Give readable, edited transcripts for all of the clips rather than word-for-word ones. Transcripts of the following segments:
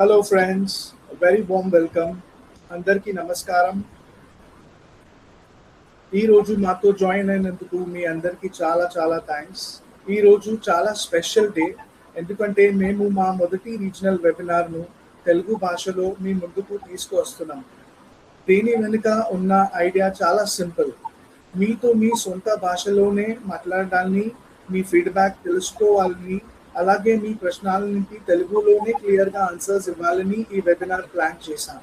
Hello friends, very warm welcome. అందరికీ నమస్కారం. ఈరోజు మాతో జాయిన్ అయినందుకు మీ అందరికీ చాలా చాలా థ్యాంక్స్. ఈరోజు చాలా స్పెషల్ డే, ఎందుకంటే మేము మా మొదటి రీజనల్ వెబినార్ను తెలుగు భాషలో మీ ముందుకు తీసుకువస్తున్నాం. దీని వెనుక ఉన్న ఐడియా చాలా సింపుల్. మీతో మీ సొంత భాషలోనే మాట్లాడడాన్ని, మీ ఫీడ్బ్యాక్ తెలుసుకోవాలని, అలాగే మీ ప్రశ్నలకి తెలుగులోనే క్లియర్గా ఆన్సర్స్ ఇవ్వాలని ఈ వెబినార్ ప్లాన్ చేశాం.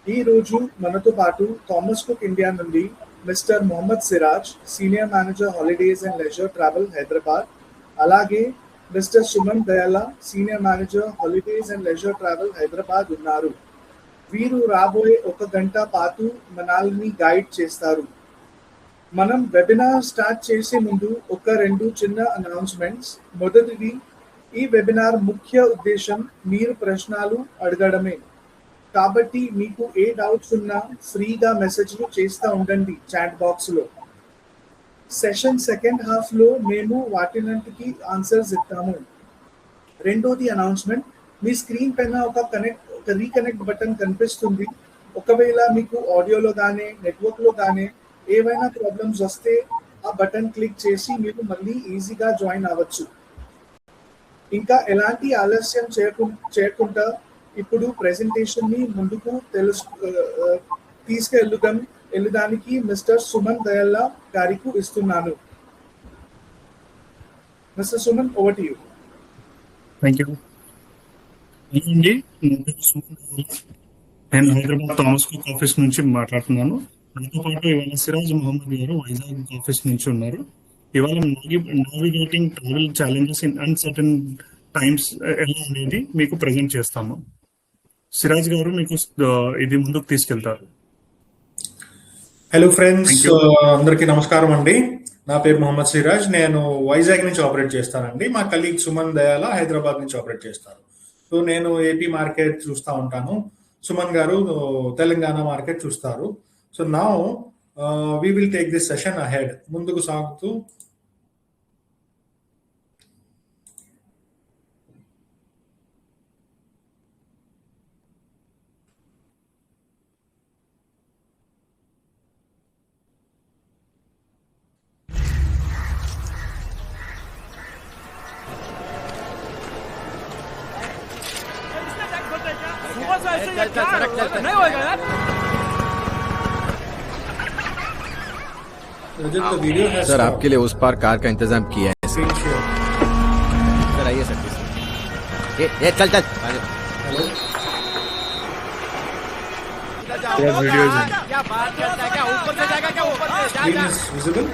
ఈరోజు మనతో పాటు థామస్ కుక్ ఇండియా నుండి mister Mohammed Siraj, senior manager holidays and leisure travel Hyderabad, అలాగే mister Suman Dayala, senior manager holidays and leisure travel Hyderabad ఉన్నారు. వీరు రాబోయే 1 గంట పాటు మనల్ని గైడ్ చేస్తారు. మనం వెబినార్ స్టార్ట్ చేసే ముందు 1-2 చిన్న అనౌన్స్మెంట్స్. మొదటిది, ఈ వెబినార్ ముఖ్య ఉద్దేశం మీరు ప్రశ్నలు అడగడమే. కాబట్టి మీకు ఏ డౌట్స్ ఉన్నా ఫ్రీగా మెసేజ్లు చేస్తూ ఉండండి చాట్ బాక్స్లో. సెషన్ సెకండ్ హాఫ్లో మేము వాటినంటికి ఆన్సర్స్ ఇస్తాము. రెండోది అనౌన్స్మెంట్, మీ స్క్రీన్ పైన ఒక రీకనెక్ట్ బటన్ కనిపిస్తుంది. ఒకవేళ మీకు ఆడియోలో కానీ నెట్వర్క్లో కానీ ఏవైనా ప్రాబ్లమ్స్ వస్తే ఆ బటన్ క్లిక్ చేసి మీరు మళ్ళీ ఈజీగా జాయిన్ అవ్వచ్చు. ఇంకా ఎలాంటి ఆలస్యం చేయకుండా ఇప్పుడు ప్రెజెంటేషన్ని ముందుకు తీసుకెళ్ళడానికి మిస్టర్ సుమన్ దయాలా గారికి ఇస్తున్నాను. Mister Suman, over to you. Thank you. నేను హైదరాబాద్ థామస్ కుక్ ఆఫీస్ నుంచి మాట్లాడుతున్నాను. నాతో పాటు ఇవాళ సిరాజ్ మహమ్మద్ గారు వైజాగ్ ఆఫీస్ నుంచి ఉన్నారు. ఇవాళ navigating travel challenges in uncertain times ఎలా అనేది మీకు ప్రజెంట్ చేస్తాము. సిరాజ్ గారు మీకు ఇది ముందుకు తీసుకెళ్తారు. హలో ఫ్రెండ్స్, అందరికీ నమస్కారం అండి. నా పేరు మొహమ్మద్ సిరాజ్. నేను వైజాగ్ నుంచి ఆపరేట్ చేస్తానండి. మా కలీగ్ సుమన్ దయాలా హైదరాబాద్ నుంచి ఆపరేట్ చేస్తారు. సో నేను ఏపీ మార్కెట్ చూస్తూ ఉంటాను, సుమన్ గారు తెలంగాణ మార్కెట్ చూస్తారు. So now we will take this session ahead. ముందుకు సాగుతూ सर, आपके लिए उस पार कार का इंतजाम किया है सर. आइए सर. ये चल चल. वीडियो क्या बात करता है? क्या ऊपर से जाएगा? क्या ऊपर से जाएगा? Visible?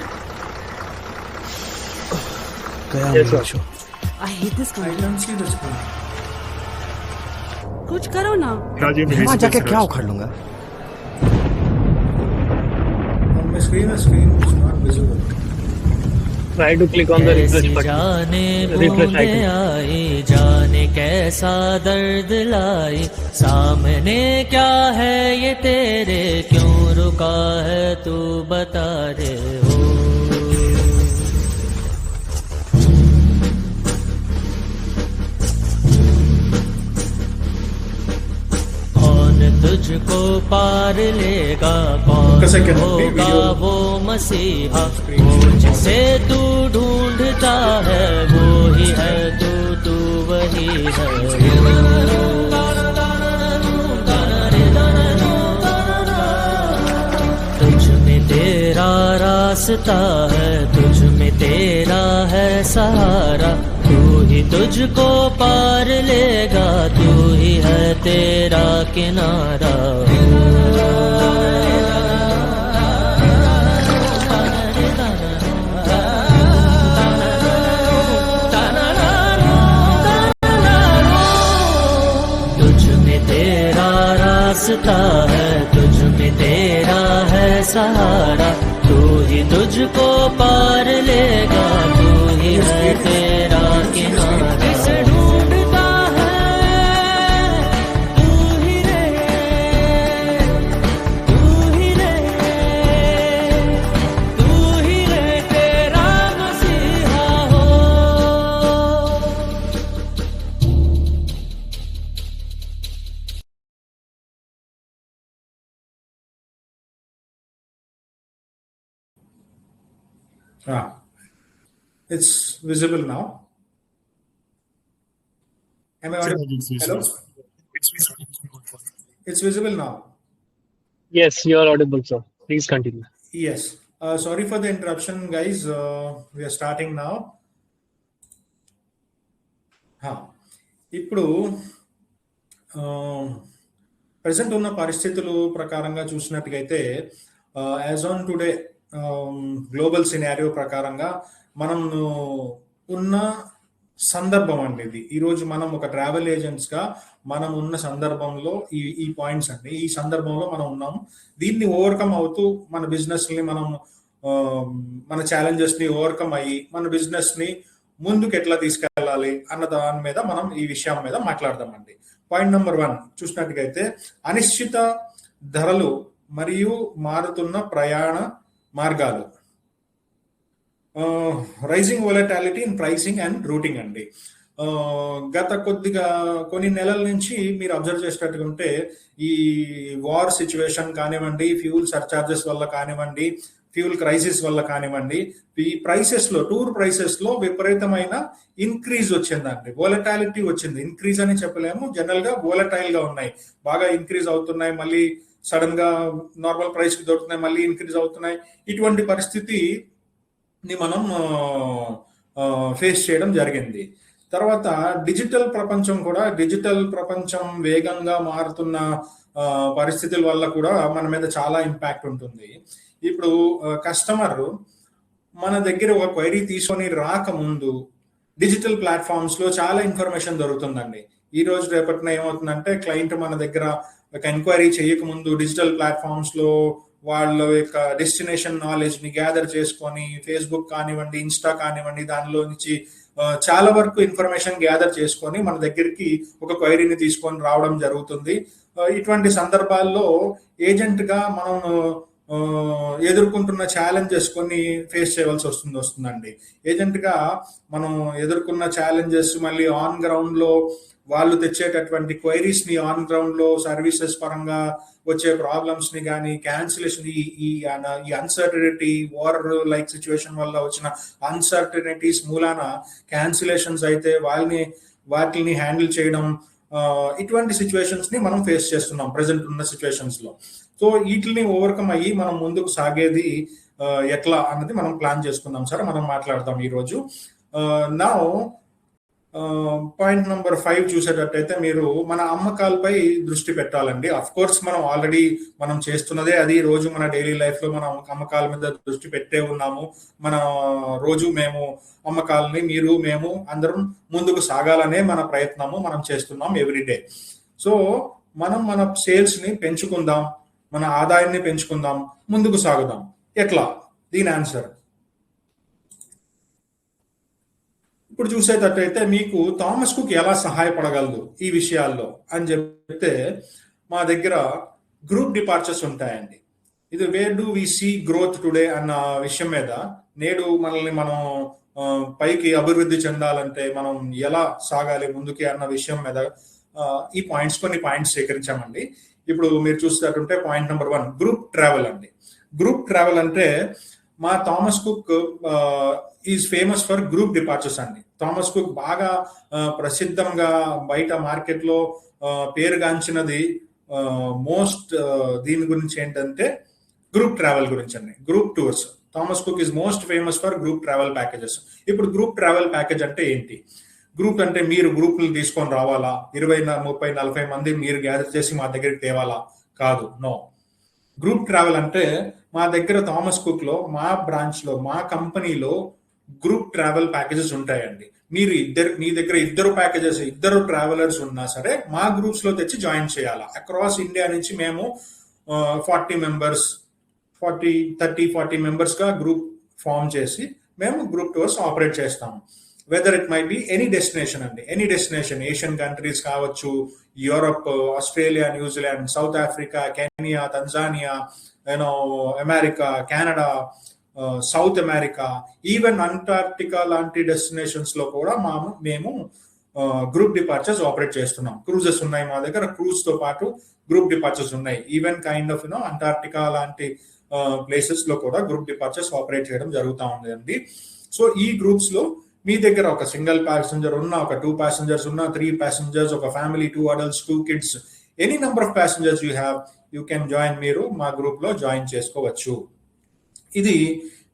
I hate this I don't see the screen. कुछ करो ना. वहाँ जाके क्या उखाड़ लूंगा. On my screen, the screen is not visible. Try to click on the refresh button. जाने Refresh बोले icon. आई, जाने कैसा दर्द लाई, सामने क्या है ये तेरे, क्यों रुका है तू बता दे हो. तुझको पार लेगा कौन होगा वो मसीहा, वो जिसे तू ढूंढता है वो ही है तू वही है. तुझ में तेरा रास्ता है, तुझ में तेरा है सहारा, तू ही तुझको पार लेगा, तू ही है तेरा किनारा. तुझ में तेरा रास्ता है, तुझ में तेरा है सहारा, तू ही तुझको पार लेगा, तू ही है तेरा किनारा. किसे ढूंढता है तू ही रे, तू ही रे, तू ही रे तेरा मसीहा हो. It's visible now. Am I audible? Hello? It's visible now. Yes, you are audible, sir. Please continue. Yes. Sorry for the interruption, guys. We are starting now. ఇప్పుడు ప్రజెంట్ ఉన్న పరిస్థితులు ప్రకారంగా చూసినట్టుగైతే as on today global scenario ప్రకారంగా మనం ఉన్న సందర్భం అండి ఇది. ఈరోజు మనం ఒక ట్రావెల్ ఏజెంట్స్గా మనం ఉన్న సందర్భంలో ఈ పాయింట్స్ అండి, ఈ సందర్భంలో మనం ఉన్నాము. దీన్ని ఓవర్కమ్ అవుతూ మన బిజినెస్ని మనం మన ఛాలెంజెస్ని ఓవర్కమ్ అయ్యి మన బిజినెస్ని ముందుకు ఎట్లా తీసుకెళ్ళాలి అన్న దాని మీద మనం ఈ విషయం మీద మాట్లాడదామండి. పాయింట్ నెంబర్ 1 చూసినట్టుగైతే అనిశ్చిత ధరలు మరియు మారుతున్న ప్రయాణ మార్గాలు, rising volatility in pricing and routing అండి. గత కొన్ని నెలల నుంచి మీరు అబ్జర్వ్ చేసినట్టుగా ఉంటే ఈ వార్ సిచ్యువేషన్ కానివ్వండి, ఫ్యూల్ సర్చార్జెస్ వల్ల కానివ్వండి, ఫ్యూల్ క్రైసిస్ వల్ల కానివ్వండి, ఈ ప్రైసెస్లో టూర్ ప్రైసెస్లో విపరీతమైన ఇంక్రీజ్ వచ్చిందండి. వోలటాలిటీ వచ్చింది. ఇంక్రీజ్ అని చెప్పలేము, జనరల్గా వోలటైల్గా ఉన్నాయి, బాగా ఇంక్రీజ్ అవుతున్నాయి, మళ్ళీ సడన్ గా నార్మల్ ప్రైస్కి దొరుకుతున్నాయి, మళ్ళీ ఇంక్రీజ్ అవుతున్నాయి. ఇటువంటి పరిస్థితిని మనం ఫేస్ చేయడం జరిగింది. తర్వాత డిజిటల్ ప్రపంచం వేగంగా మారుతున్న పరిస్థితుల వల్ల కూడా మన మీద చాలా ఇంపాక్ట్ ఉంటుంది. ఇప్పుడు కస్టమర్ మన దగ్గర ఒక క్వైరీ తీసుకొని రాకముందు డిజిటల్ ప్లాట్ఫామ్స్ లో చాలా ఇన్ఫర్మేషన్ దొరుకుతుందండి. ఈ రోజు రేపటిన ఏమవుతుందంటే క్లయింట్ మన దగ్గర ఒక ఎంక్వైరీ చేయకముందు డిజిటల్ ప్లాట్ఫామ్స్ లో వాళ్ళ యొక్క డెస్టినేషన్ నాలెడ్జ్ ని గ్యాదర్ చేసుకొని ఫేస్బుక్ కానివ్వండి, ఇన్స్టా కానివ్వండి, దానిలో నుంచి చాలా వరకు ఇన్ఫర్మేషన్ గ్యాదర్ చేసుకొని మన దగ్గరికి ఒక క్వైరీని తీసుకొని రావడం జరుగుతుంది. ఇటువంటి సందర్భాల్లో ఏజెంట్ గా మనం ఎదుర్కొంటున్న ఛాలెంజెస్ కొన్ని ఫేస్ చేయవలసి వస్తుందండి. ఏజెంట్ గా మనం ఎదుర్కొన్న ఛాలెంజెస్ మళ్ళీ ఆన్ గ్రౌండ్ లో వాళ్ళు తెచ్చేటటువంటి క్వైరీస్ ని ఆన్ గ్రౌండ్ లో సర్వీసెస్ పరంగా వచ్చే ప్రాబ్లమ్స్ ని కానీ, క్యాన్సిలేషన్, ఈ అన్సర్టనిటీ, వార్ లైక్ సిచ్యువేషన్ వల్ల వచ్చిన అన్సర్టనిటీస్ మూలాన క్యాన్సిలేషన్స్ అయితే వాటిని హ్యాండిల్ చేయడం, ఇటువంటి సిచ్యువేషన్స్ ని మనం ఫేస్ చేస్తున్నాం ప్రెసెంట్ ఉన్న సిచ్యువేషన్స్ లో. సో వీటిని ఓవర్కమ్ అయ్యి మనం ముందుకు సాగేది ఎట్లా అన్నది మనం ప్లాన్ చేసుకుందాం సార్, మనం మాట్లాడదాం ఈరోజు. నా పాయింట్ నెంబర్ 5 చూసేటట్టయితే మీరు మన అమ్మకాలపై దృష్టి పెట్టాలండి. అఫ్ కోర్స్ మనం చేస్తున్నదే అది. రోజు మన డైలీ లైఫ్ లో మనం అమ్మకాల మీద దృష్టి పెట్టే ఉన్నాము. మన రోజు మేము అమ్మకాలని మేము అందరం ముందుకు సాగాలనే మన ప్రయత్నము మనం చేస్తున్నాం ఎవ్రీడే. సో మనం మన సేల్స్ ని పెంచుకుందాం, మన ఆదాయాన్ని పెంచుకుందాం, ముందుకు సాగుదాం. ఎట్లా? దీని ఆన్సర్ ఇప్పుడు చూసేటట్టయితే మీకు థామస్ కుక్ ఎలా సహాయపడగలదు ఈ విషయాల్లో అని చెప్తే, మా దగ్గర గ్రూప్ డిపార్చర్స్ ఉంటాయండి. ఇది where do we see growth today అన్న విషయం మీద, నేడు మనల్ని మనం పైకి అభివృద్ధి చెందాలంటే మనం ఎలా సాగాలి ముందుకి అన్న విషయం మీద కొన్ని పాయింట్స్ సేకరించామండి. ఇప్పుడు మీరు చూసేటట్టుంటే పాయింట్ నెంబర్ 1 గ్రూప్ ట్రావెల్ అండి. గ్రూప్ ట్రావెల్ అంటే మా Thomas Cook is famous for group departures అండి. థామస్ కుక్ బాగా ప్రసిద్ధంగా బయట మార్కెట్లో పేరుగాంచినది దీని గురించి ఏంటంటే గ్రూప్ ట్రావెల్ గురించి అండి, group tours. Thomas Cook is most famous for group travel packages. ఇప్పుడు గ్రూప్ ట్రావెల్ ప్యాకేజ్ అంటే ఏంటి? గ్రూప్ అంటే మీరు గ్రూప్లు తీసుకొని రావాలా, 20, 30, 40 మంది మీరు గ్యాదర్ చేసి మా దగ్గరికి తేవాలా? కాదు, నో. గ్రూప్ ట్రావెల్ అంటే మా దగ్గర థామస్ కుక్ లో, మా బ్రాంచ్ లో, మా కంపెనీలో గ్రూప్ ట్రావెల్ ప్యాకేజెస్ ఉంటాయండి. మీ దగ్గర ఇద్దరు ట్రావెలర్స్ ఉన్నా సరే మా గ్రూప్స్ లో తెచ్చి జాయిన్ చేయాలా. అక్రాస్ ఇండియా నుంచి మేము 40 మెంబర్స్ గా గ్రూప్ ఫామ్ చేసి మేము గ్రూప్ టూర్స్ ఆపరేట్ చేస్తాము. Whether it may be any destination అండి, ఎనీ డెస్టినేషన్. ఏషియన్ కంట్రీస్ కావచ్చు, Europe, Australia, New Zealand, South Africa, Kenya, Tanzania, America, Canada, South America, even Antarctica లాంటి destinations లో కూడా మేము గ్రూప్ డిపార్చర్స్ ఆపరేట్ చేస్తున్నాం. క్రూజెస్ ఉన్నాయి మా దగ్గర, క్రూజ్ తో పాటు గ్రూప్ డిపార్చర్స్ ఉన్నాయి. ఈవెన్ కైండ్ ఆఫ్ అంటార్క్టికా లాంటి ప్లేసెస్ లో కూడా గ్రూప్ డిపార్చర్స్ ఆపరేట్ చేయడం జరుగుతూ ఉంది. సో ఈ గ్రూప్స్ లో మీ దగ్గర ఒక సింగిల్ ప్యాసింజర్ ఉన్న, ఒక 2 passengers ఉన్న, 3 passengers, ఒక family, 2 adults, 2 kids, any number of passengers you can join, మీరు మా గ్రూప్ లో జాయిన్ చేసుకోవచ్చు. ఇది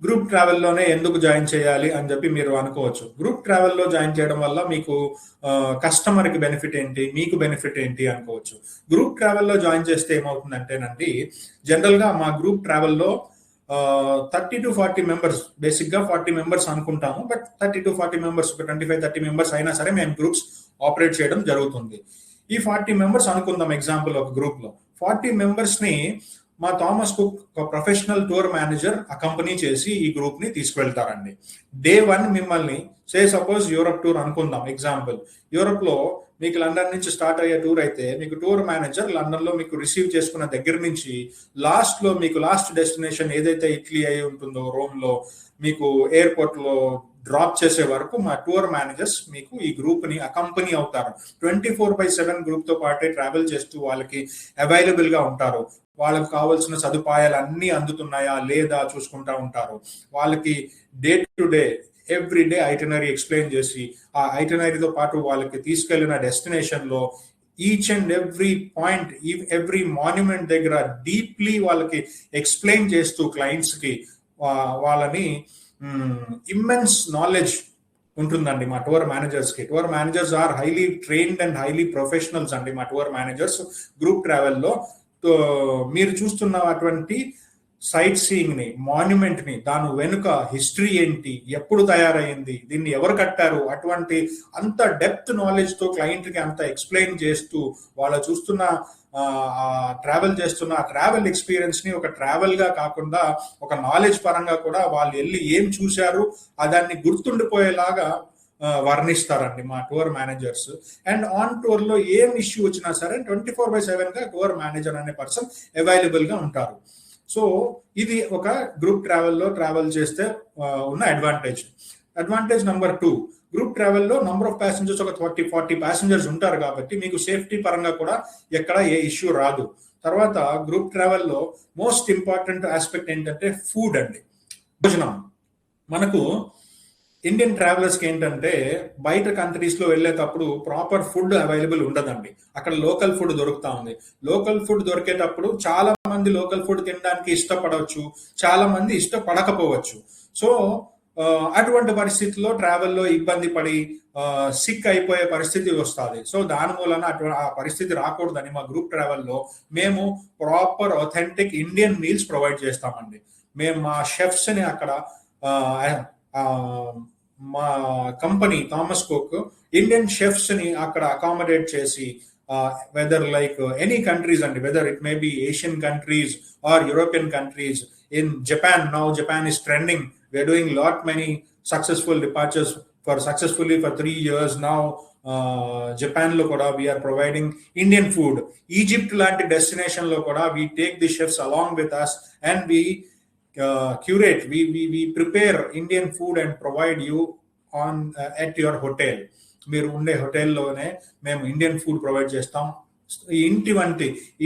గ్రూప్ ట్రావెల్లోనే ఎందుకు జాయిన్ చేయాలి అని చెప్పి మీరు అనుకోవచ్చు. గ్రూప్ ట్రావెల్లో జాయిన్ చేయడం వల్ల మీకు కస్టమర్కి బెనిఫిట్ ఏంటి, మీకు బెనిఫిట్ ఏంటి అనుకోవచ్చు. గ్రూప్ ట్రావెల్లో జాయిన్ చేస్తే ఏమవుతుందంటేనండి, జనరల్గా మా గ్రూప్ ట్రావెల్లో 30 to 40 మెంబర్స్, బేసిక్గా 40 మెంబర్స్ అనుకుంటాము, బట్ 30 to 40 మెంబర్స్, ఒక 25-30 మెంబర్స్ అయినా సరే మేము గ్రూప్స్ ఆపరేట్ చేయడం జరుగుతుంది. ఈ 40 మెంబర్స్ అనుకుందాం ఎగ్జాంపుల్ ఒక గ్రూప్లో. 40 మెంబర్స్ని మా థామస్ కుక్ ఒక ప్రొఫెషనల్ టూర్ మేనేజర్ అకంపెనీ చేసి ఈ గ్రూప్ ని తీసుకువెళ్తారండి. డే 1 మిమ్మల్ని సపోజ్ యూరప్ టూర్ అనుకుందాం ఎగ్జాంపుల్. యూరప్ లో మీకు లండన్ నుంచి స్టార్ట్ అయ్యే టూర్ అయితే మీకు టూర్ మేనేజర్ లండన్ లో మీకు రిసీవ్ చేసుకున్న దగ్గర నుంచి లాస్ట్ లో మీకు లాస్ట్ డెస్టినేషన్ ఏదైతే ఇటలీ అయి ఉంటుందో రోమ్ లో మీకు ఎయిర్పోర్ట్ లో డ్రాప్ చేసే వరకు మా టూర్ మేనేజర్స్ మీకు ఈ గ్రూప్ ని అకంపెనీ అవుతారు. 24/7 గ్రూప్ తో పాటే ట్రావెల్ చేస్తూ వాళ్ళకి అవైలబుల్ గా ఉంటారు. వాళ్ళకి కావాల్సిన సదుపాయాలు అన్ని అందుతున్నాయా లేదా చూసుకుంటా ఉంటారు. వాళ్ళకి day to day every day itinerary explain చేసి ఆ ఐటనరీతో పాటు వాళ్ళకి తీసుకెళ్లిన డెస్టినేషన్ లో each and every point, every monument దగ్గర డీప్లీ వాళ్ళకి ఎక్స్ప్లెయిన్ చేస్తూ క్లయింట్స్ కి వాళ్ళని ఇమ్మెన్స్ నాలెడ్జ్ ఉంటుందండి మా టూర్ మేనేజర్స్ కి. Tour managers are highly trained and highly professionals అండి మా టూర్ మేనేజర్స్. గ్రూప్ ట్రావెల్లో మీరు చూస్తున్న అటువంటి సైట్ సీయింగ్ ని, మాన్యుమెంట్ ని, దాని వెనుక హిస్టరీ ఏంటి, ఎప్పుడు తయారైంది, దీన్ని ఎవరు కట్టారు, అటువంటి అంత డెప్త్ నాలెడ్జ్ తో క్లయింట్ కి అంత ఎక్స్ప్లెయిన్ చేస్తూ వాళ్ళ చూస్తున్న ట్రావెల్ చేస్తున్న ట్రావెల్ ఎక్స్పీరియన్స్ ని ఒక ట్రావెల్ గా కాకుండా ఒక నాలెడ్జ్ పరంగా కూడా వాళ్ళు వెళ్ళి ఏం చూశారు దాన్ని గుర్తుండిపోయేలాగా వర్ణిస్తారండి మా tour managers. And on tour లో ఏం ఇష్యూ వచ్చినా సరే 24/7 గా టూర్ మేనేజర్ అనే పర్సన్ అవైలబుల్ గా ఉంటారు. సో ఇది ఒక గ్రూప్ ట్రావెల్లో ట్రావెల్ చేస్తే ఉన్న అడ్వాంటేజ్. అడ్వాంటేజ్ నెంబర్ 2, గ్రూప్ ట్రావెల్లో నంబర్ ఆఫ్ ప్యాసింజర్స్ ఒక 30-40 ప్యాసింజర్స్ ఉంటారు కాబట్టి మీకు సేఫ్టీ పరంగా కూడా ఎక్కడ ఏ ఇష్యూ రాదు. తర్వాత గ్రూప్ ట్రావెల్లో మోస్ట్ ఇంపార్టెంట్ ఆస్పెక్ట్ ఏంటంటే ఫుడ్ అండి, భోజనం. మనకు ఇండియన్ ట్రావెలర్స్కి ఏంటంటే బయట కంట్రీస్ లో వెళ్ళేటప్పుడు ప్రాపర్ ఫుడ్ అవైలబుల్ ఉండదండి. అక్కడ లోకల్ ఫుడ్ దొరుకుతా ఉంది. లోకల్ ఫుడ్ దొరికేటప్పుడు చాలా మంది లోకల్ ఫుడ్ తినడానికి ఇష్టపడవచ్చు, చాలా మంది ఇష్టపడకపోవచ్చు. సో అటువంటి పరిస్థితుల్లో ట్రావెల్లో ఇబ్బంది పడి సిక్ అయిపోయే పరిస్థితి వస్తుంది. సో దాని మూలన ఆ పరిస్థితి రాకూడదని మా గ్రూప్ ట్రావెల్లో మేము proper authentic Indian meals provide చేస్తామండి. మేము మా షెఫ్స్ ని అక్కడ మా company Thomas cook Indian chefs ని అక్కడ అకామిడేట్ చేసి వెదర్ లైక్ ఎనీ కంట్రీస్ అండి, whether it may be Asian countries or European countries. In Japan, now Japan is trending. We are doing many successful departures successfully for 3 years now. Japan lo kuda we are providing Indian food. Egypt lanti destination lo kuda we take the chefs along with us and we curate, we prepare Indian food and provide you on at your hotel. మీరు ఉండే హోటల్లోనే మేము Indian food provide చేస్తాం.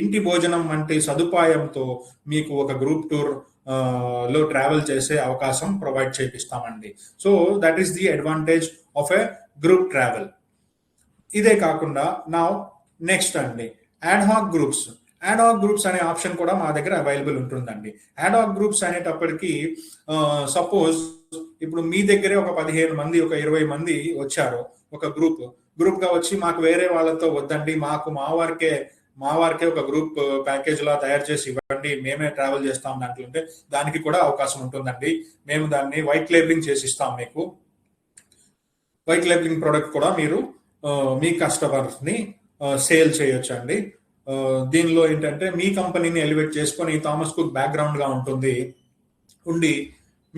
ఇంటి భోజనం వంటి సదుపాయంతో మీకు ఒక group tour లో ట్రావెల్ చేసే అవకాశం ప్రొవైడ్ చేపిస్తామండి. So that is the advantage of a group travel. ఇదే కాకుండా నా నెక్స్ట్ అండి యాడ్హాక్ గ్రూప్స్. యాడ్హాక్ గ్రూప్స్ అనే ఆప్షన్ కూడా మా దగ్గర అవైలబుల్ ఉంటుందండి. యాడ్హాక్ గ్రూప్స్ అనేటప్పటికి సపోజ్ ఇప్పుడు మీ దగ్గరే ఒక 15 మంది, ఒక 20 మంది వచ్చారు ఒక గ్రూప్ గా వచ్చి మాకు వేరే వాళ్ళతో వద్దండి, మా వారికే ఒక గ్రూప్ ప్యాకేజ్ లా తయారు చేసి ఇవ్వండి, మేమే ట్రావెల్ చేస్తాం దాంట్లో అంటే దానికి కూడా అవకాశం ఉంటుందండి. మేము దాన్ని వైట్ లేబులింగ్ చేసి ఇస్తాం. మీకు వైట్ లేబులింగ్ ప్రోడక్ట్ కూడా మీరు మీ కస్టమర్స్ ని సేల్ చేయొచ్చు అండి. దీనిలో ఏంటంటే మీ కంపెనీని ఎలివేట్ చేసుకొని థామస్ కుక్ బ్యాక్గ్రౌండ్ గా ఉండి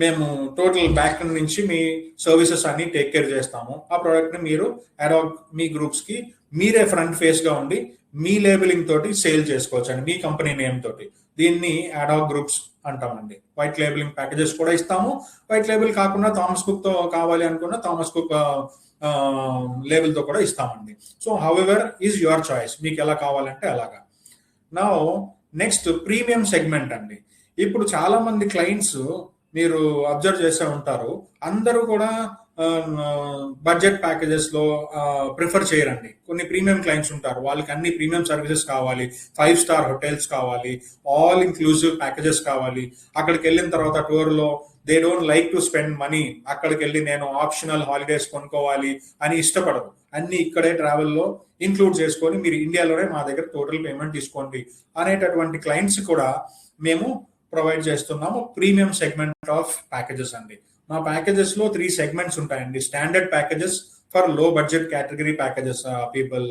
మేము టోటల్ బ్యాక్ నుంచి మీ సర్వీసెస్ అన్ని టేక్ కేర్ చేస్తాము. ఆ ప్రోడక్ట్ ని మీరు యాడ్హాక్ మీ గ్రూప్స్ కి మీరే ఫ్రంట్ ఫేస్ గా ఉండి మీ లేబులింగ్ తోటి సేల్ చేసుకోవచ్చు అండి, మీ కంపెనీ నేమ్ తోటి. దీన్ని యాడ్హాక్ గ్రూప్స్ అంటామండి. వైట్ లేబులింగ్ ప్యాకేజెస్ కూడా ఇస్తాము. వైట్ లేబుల్ కాకుండా థామస్ కుక్ తో కావాలి అనుకున్న థామస్ కుక్ లేబుల్ తో కూడా ఇస్తామండి. So however is your choice, మీకు ఎలా కావాలంటే అలాగా. నా నెక్స్ట్ ప్రీమియం సెగ్మెంట్ అండి. ఇప్పుడు చాలా మంది క్లయింట్స్ మీరు అబ్జర్వ్ చేసే ఉంటారు, అందరూ కూడా బడ్జెట్ ప్యాకేజెస్ లో ప్రిఫర్ చేయరండి. కొన్ని ప్రీమియం క్లయింట్స్ ఉంటారు, వాళ్ళకి అన్ని ప్రీమియం సర్వీసెస్ కావాలి, 5 స్టార్ హోటల్స్ కావాలి, ఆల్ ఇంక్లూజివ్ ప్యాకేజెస్ కావాలి. అక్కడికి వెళ్ళిన తర్వాత టూర్ లో they don't like to spend money, అక్కడికి వెళ్ళి నేను ఆప్షనల్ హాలిడేస్ కొనుక్కోవాలి అని ఇష్టపడదు. అన్ని ఇక్కడే ట్రావెల్లో ఇంక్లూడ్ చేసుకొని మీరు ఇండియాలోనే మా దగ్గర టోటల్ పేమెంట్ తీసుకోండి అనేటటువంటి క్లయింట్స్ కూడా మేము ప్రొవైడ్ చేస్తున్నాము ప్రీమియం సెగ్మెంట్ ఆఫ్ ప్యాకేజెస్ అండి. మా ప్యాకేజెస్ లో 3 సెగ్మెంట్స్ ఉంటాయండి. స్టాండర్డ్ ప్యాకేజెస్ ఫర్ లో budget category packages, people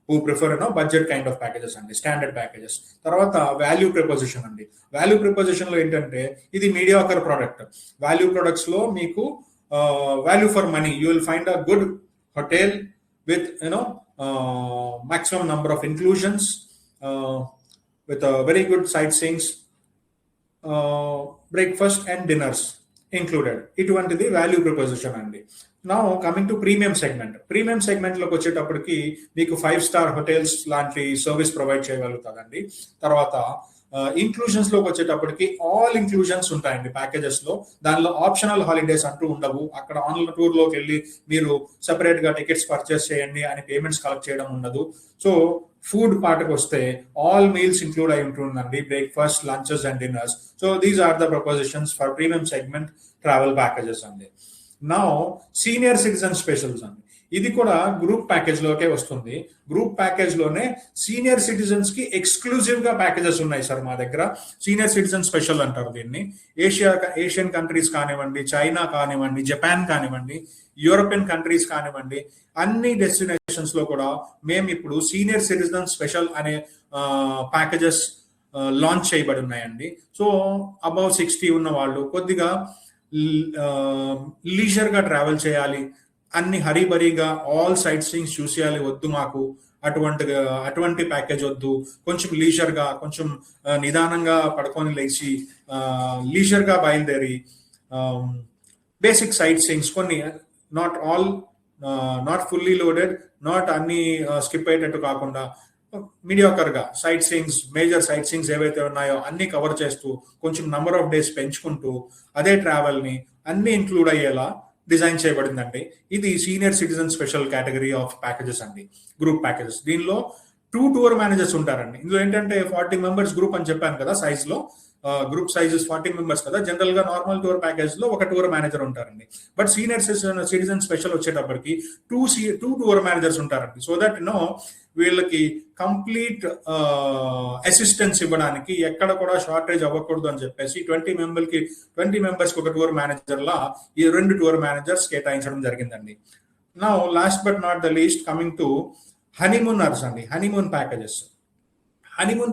who prefer budget kind of packages అండి, స్టాండర్డ్ ప్యాకేజెస్. తర్వాత వాల్యూ ప్రపోజిషన్ అండి. వాల్యూ ప్రపోజిషన్ లో ఏంటంటే ఇది మీడియాకర్ ప్రోడక్ట్. వాల్యూ ప్రొడక్ట్స్ లో మీకు value for money, you will find a good hotel with maximum number of inclusions, with a very good sightseeings, breakfast and dinners included. ఇటువంటిది value preposition అండి. Now coming to premium segment. Premium segment లోకి వచ్చేటప్పటికి మీకు 5 star hotels లాంటి service provide చేయగలుగుతారండి. తర్వాత inclusions లోకి వచ్చేటప్పటికి all inclusions ఉంటాయండి ప్యాకేజెస్ లో. దానిలో ఆప్షనల్ హాలిడేస్ అంటూ ఉండవు. అక్కడ ఆన్లైన్ టూర్ లోకి వెళ్ళి మీరు సెపరేట్ గా టికెట్స్ పర్చేస్ చేయండి అని పేమెంట్స్ కలెక్ట్ చేయడం ఉండదు. సో ఫుడ్ పార్ట్కి వస్తే ఆల్ మీల్స్ ఇంక్లూడ్ అయి ఉంటుందండి, breakfast, lunches and dinners. So these are the propositions for premium segment travel packages అండి. నౌ సీనియర్ సిటిజన్ స్పెషల్స్ అండి. ఇది కూడా గ్రూప్ ప్యాకేజ్ లోకే వస్తుంది. గ్రూప్ ప్యాకేజ్ లోనే సీనియర్ సిటిజన్స్ కి ఎక్స్క్లూజివ్ గా ప్యాకేజెస్ ఉన్నాయి సార్ మా దగ్గర. సీనియర్ సిటిజన్ స్పెషల్ అంటారు దీన్ని. ఏషియన్ కంట్రీస్ కానివ్వండి, చైనా కానివ్వండి, జపాన్ కానివ్వండి, యూరోపియన్ కంట్రీస్ కానివ్వండి, అన్ని డెస్టినేషన్స్ లో కూడా మేము ఇప్పుడు సీనియర్ సిటిజన్ స్పెషల్ అనే ప్యాకేజెస్ లాంచ్ చేయబడి ఉన్నాయండి. సో అబౌవ్ 60 ఉన్న వాళ్ళు కొద్దిగా లీజర్ గా ట్రావెల్ చేయాలి, అన్ని హరీబరీగా ఆల్ సైట్ సీయింగ్స్ చూసేయాలి వద్దు మాకు, అటువంటి ప్యాకేజ్ వద్దు. కొంచెం లీజర్ గా, కొంచెం నిదానంగా పడుకొని లేచి లీజర్ గా బయలుదేరి బేసిక్ సైట్ సీయింగ్స్ కొన్ని, నాట్ ఫుల్లీ లోడెడ్, నాట్ అన్ని స్కిప్ అయ్యేటట్టు కాకుండా మీడియాకర్ గా sight seeings, major sight seeings ఏవైతే ఉన్నాయో అన్ని కవర్ చేస్తూ కొంచెం నంబర్ ఆఫ్ డేస్ పెంచుకుంటూ అదే ట్రావెల్ ని అన్ని ఇంక్లూడ్ అయ్యేలా డిజైన్ చేయబడిందండి. ఇది senior citizen special category of packages అండి, గ్రూప్ ప్యాకేజెస్. దీనిలో 2 టూర్ మేనేజర్స్ ఉంటారండి. ఇందులో ఏంటంటే 40 మెంబర్స్ గ్రూప్ అని చెప్పాను కదా సైజ్ లో. గ్రూప్ సైజెస్ 40 మెంబర్స్ కదా. జనరల్ గా నార్మల్ టూర్ ప్యాకేజ్ లో ఒక టూర్ మేనేజర్ ఉంటారండి. బట్ సీనియర్ సిటిజన్ స్పెషల్ వచ్చేటప్పటికి 2 టూర్ మేనేజర్స్ ఉంటారండి. సో దట్ వీళ్ళకి కంప్లీట్ అసిస్టెన్స్ ఇవ్వడానికి ఎక్కడ కూడా షార్టేజ్ అవ్వకూడదు అని చెప్పేసి 20 మెంబర్స్ ఒక టూర్ మేనేజర్ లా ఈ 2 టూర్ మేనేజర్స్ కేటాయించడం జరిగిందండి. Now last but not the least coming to honeymooners అండి. హనీమూన్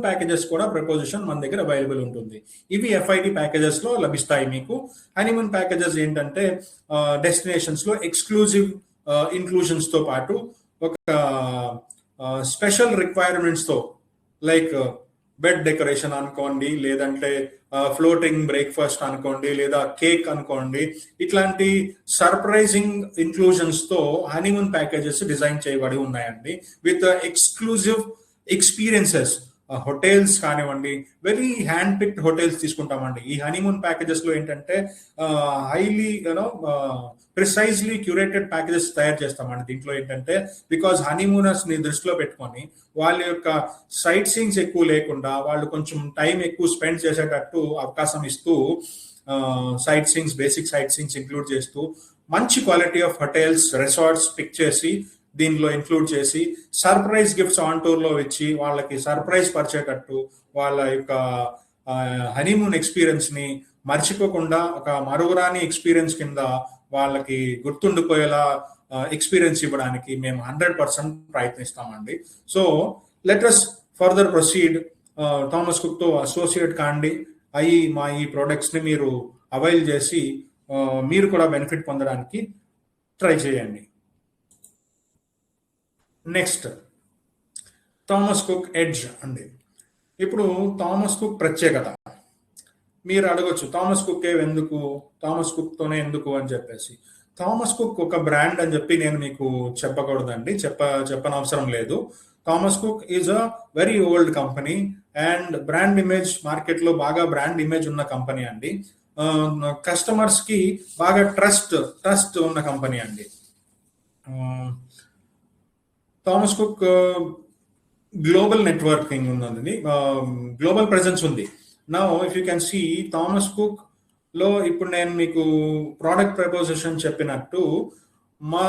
ప్యాకేజెస్ కూడా ప్రపోజిషన్ మన దగ్గర అవైలబుల్ ఉంటుంది. ఇవి FIT ప్యాకేజెస్ లో లభిస్తాయి మీకు. హనీమూన్ ప్యాకేజెస్ ఏంటంటే డెస్టినేషన్స్ లో ఎక్స్క్లూజివ్ ఇంక్లూజన్స్ తో పాటు ఒక స్పెషల్ రిక్వైర్మెంట్స్ తో, లైక్ బెడ్ డెకరేషన్ అనుకోండి, లేదంటే ఫ్లోటింగ్ బ్రేక్ఫాస్ట్ అనుకోండి, లేదా కేక్ అనుకోండి, ఇట్లాంటి సర్ప్రైజింగ్ ఇంక్లూజన్స్ తో హనీమూన్ ప్యాకేజెస్ డిజైన్ చేయబడి ఉన్నాయండి. విత్ ఎక్స్క్లూజివ్ ఎక్స్పీరియన్సెస్, హోటల్స్ కానివ్వండి, వెరీ హ్యాండ్ పిక్డ్ హోటల్స్ తీసుకుంటామండి. ఈ హనీమూన్ ప్యాకేజెస్ లో ఏంటంటే హైలీ ప్రిసైజ్లీ క్యూరేటెడ్ ప్యాకేజెస్ తయారు చేస్తామండి. దీంట్లో ఏంటంటే బికాజ్ హనీమూనర్స్ ని దృష్టిలో పెట్టుకొని వాళ్ళ యొక్క సైట్ సీయింగ్స్ ఎక్కువ లేకుండా వాళ్ళు కొంచెం టైం ఎక్కువ స్పెండ్ చేసేటట్టు అవకాశం ఇస్తూ sight seeings, basic sight seeings include చేస్తూ మంచి quality of hotels, resorts pick చేసి దీనిలో ఇంక్లూడ్ చేసి సర్ప్రైజ్ గిఫ్ట్స్ ఆన్ టూర్ లో ఇచ్చి వాళ్ళకి సర్ప్రైజ్ పరిచేటట్టు వాళ్ళ యొక్క హనీమూన్ ఎక్స్పీరియన్స్ ని మర్చిపోకుండా ఒక మరువురాని ఎక్స్పీరియన్స్ కింద వాళ్ళకి గుర్తుండిపోయేలా ఎక్స్పీరియన్స్ ఇవ్వడానికి మేము 100% ప్రయత్నిస్తామండి. So let us further proceed. Thomas Cook తో అసోసియేట్ కాండి, మా ఈ ప్రొడక్ట్స్ ని మీరు అవైల్ చేసి మీరు కూడా బెనిఫిట్ పొందడానికి ట్రై చేయండి. నెక్స్ట్ థామస్ కుక్ ఎడ్జ్ అండి. ఇప్పుడు థామస్ కుక్ ప్రత్యేకత మీరు అడగొచ్చు, థామస్ కుక్ ఎందుకు, థామస్ కుక్ తోనే ఎందుకు అని చెప్పేసి. థామస్ కుక్ ఒక బ్రాండ్ అని చెప్పి నేను మీకు చెప్పకూడదండి, చెప్పనవసరం లేదు. Thomas Cook is a very old company and brand image market లో బాగా బ్రాండ్ ఇమేజ్ ఉన్న కంపెనీ అండి. కస్టమర్స్ కి బాగా ట్రస్ట్ ఉన్న కంపెనీ అండి. థామస్ కుక్ గ్లోబల్ నెట్వర్కింగ్ ఉందండి, గ్లోబల్ ప్రెజెన్స్ ఉంది. Now if you can see Thomas Cook లో ఇప్పుడు నేను మీకు ప్రోడక్ట్ ప్రపోజిషన్ చెప్పినట్టు మా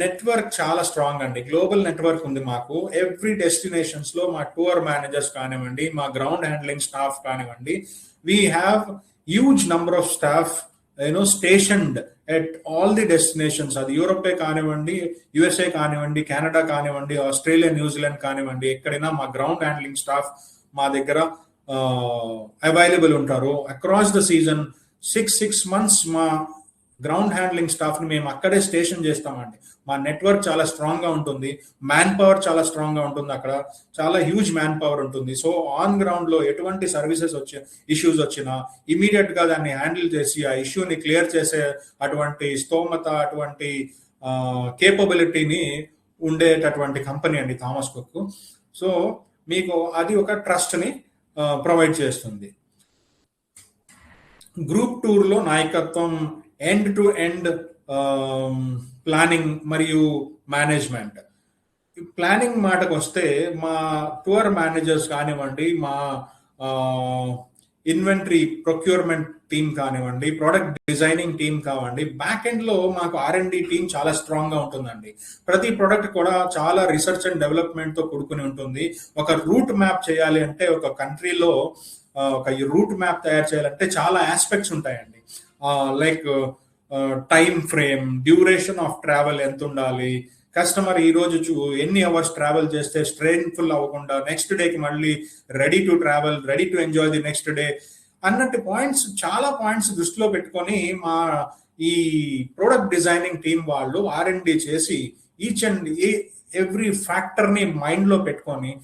నెట్వర్క్ చాలా స్ట్రాంగ్ అండి. గ్లోబల్ నెట్వర్క్ ఉంది మాకు. ఎవ్రీ డెస్టినేషన్స్ లో మా టూర్ మేనేజర్స్ కానివ్వండి, మా గ్రౌండ్ హ్యాండ్లింగ్ స్టాఫ్ కానివ్వండి, we have huge number of staff స్టేషన్డ్ at all the destinations. అది యూరోపే కానివ్వండి, యుఎస్ఏ కానివ్వండి, కెనడా కానివ్వండి, ఆస్ట్రేలియా, న్యూజిలాండ్ కానివ్వండి, ఎక్కడైనా మా గ్రౌండ్ హ్యాండ్లింగ్ స్టాఫ్ మా దగ్గర అవైలబుల్ ఉంటారు. అక్రాస్ ద సీజన్ 6 months మా గ్రౌండ్ హ్యాండ్లింగ్ స్టాఫ్ ని మేము అక్కడే స్టేషన్ చేస్తామండి. మా నెట్వర్క్ చాలా స్ట్రాంగ్ గా ఉంటుంది, మ్యాన్ పవర్ చాలా స్ట్రాంగ్ గా ఉంటుంది, అక్కడ చాలా హ్యూజ్ మ్యాన్ పవర్ ఉంటుంది. సో ఆన్ గ్రౌండ్ లో ఎటువంటి సర్వీసెస్ ఇష్యూస్ వచ్చినా ఇమీడియట్ గా దాన్ని హ్యాండిల్ చేసి ఆ ఇష్యూని క్లియర్ చేసే అటువంటి స్తోమత, అటువంటి కేపబిలిటీని ఉండేటటువంటి కంపెనీ అండి థామస్ కుక్. సో మీకు అది ఒక ట్రస్ట్ ని ప్రొవైడ్ చేస్తుంది. గ్రూప్ టూర్ లో నాయకత్వం, ఎండ్ టు ఎండ్ ప్లానింగ్ మరియు మేనేజ్మెంట్. ప్లానింగ్ మాటకు వస్తే మా టూర్ మేనేజర్స్ కానివ్వండి, మా ఇన్వెంటరీ ప్రొక్యూర్మెంట్ టీమ్ కానివ్వండి, ప్రోడక్ట్ డిజైనింగ్ టీమ్ కావండి, బ్యాక్ ఎండ్ లో మాకు R&D టీమ్ చాలా స్ట్రాంగ్ గా ఉంటుందండి. ప్రతి ప్రోడక్ట్ కూడా చాలా రీసెర్చ్ అండ్ డెవలప్మెంట్ తో కూడుకుని ఉంటుంది. ఒక రూట్ మ్యాప్ చేయాలి అంటే, ఒక కంట్రీలో ఒక రూట్ మ్యాప్ తయారు చేయాలంటే చాలా ఆస్పెక్ట్స్ ఉంటాయండి. Like time frame, duration of travel ఎంత ఉండాలి, కస్టమర్ ఈ రోజు ఎన్ని అవర్స్ ట్రావెల్ చేస్తే స్ట్రెయిన్ఫుల్ అవ్వకుండా నెక్స్ట్ డేకి మళ్ళీ ready to travel, ready to enjoy the next day అన్నట్టు పాయింట్స్, చాలా పాయింట్స్ దృష్టిలో పెట్టుకొని మా ఈ ప్రోడక్ట్ డిజైనింగ్ టీం వాళ్ళు R&D చేసి ఈచ్ అండ్ ఎవ్రీ ఫ్యాక్టర్ ని మైండ్ లో పెట్టుకొని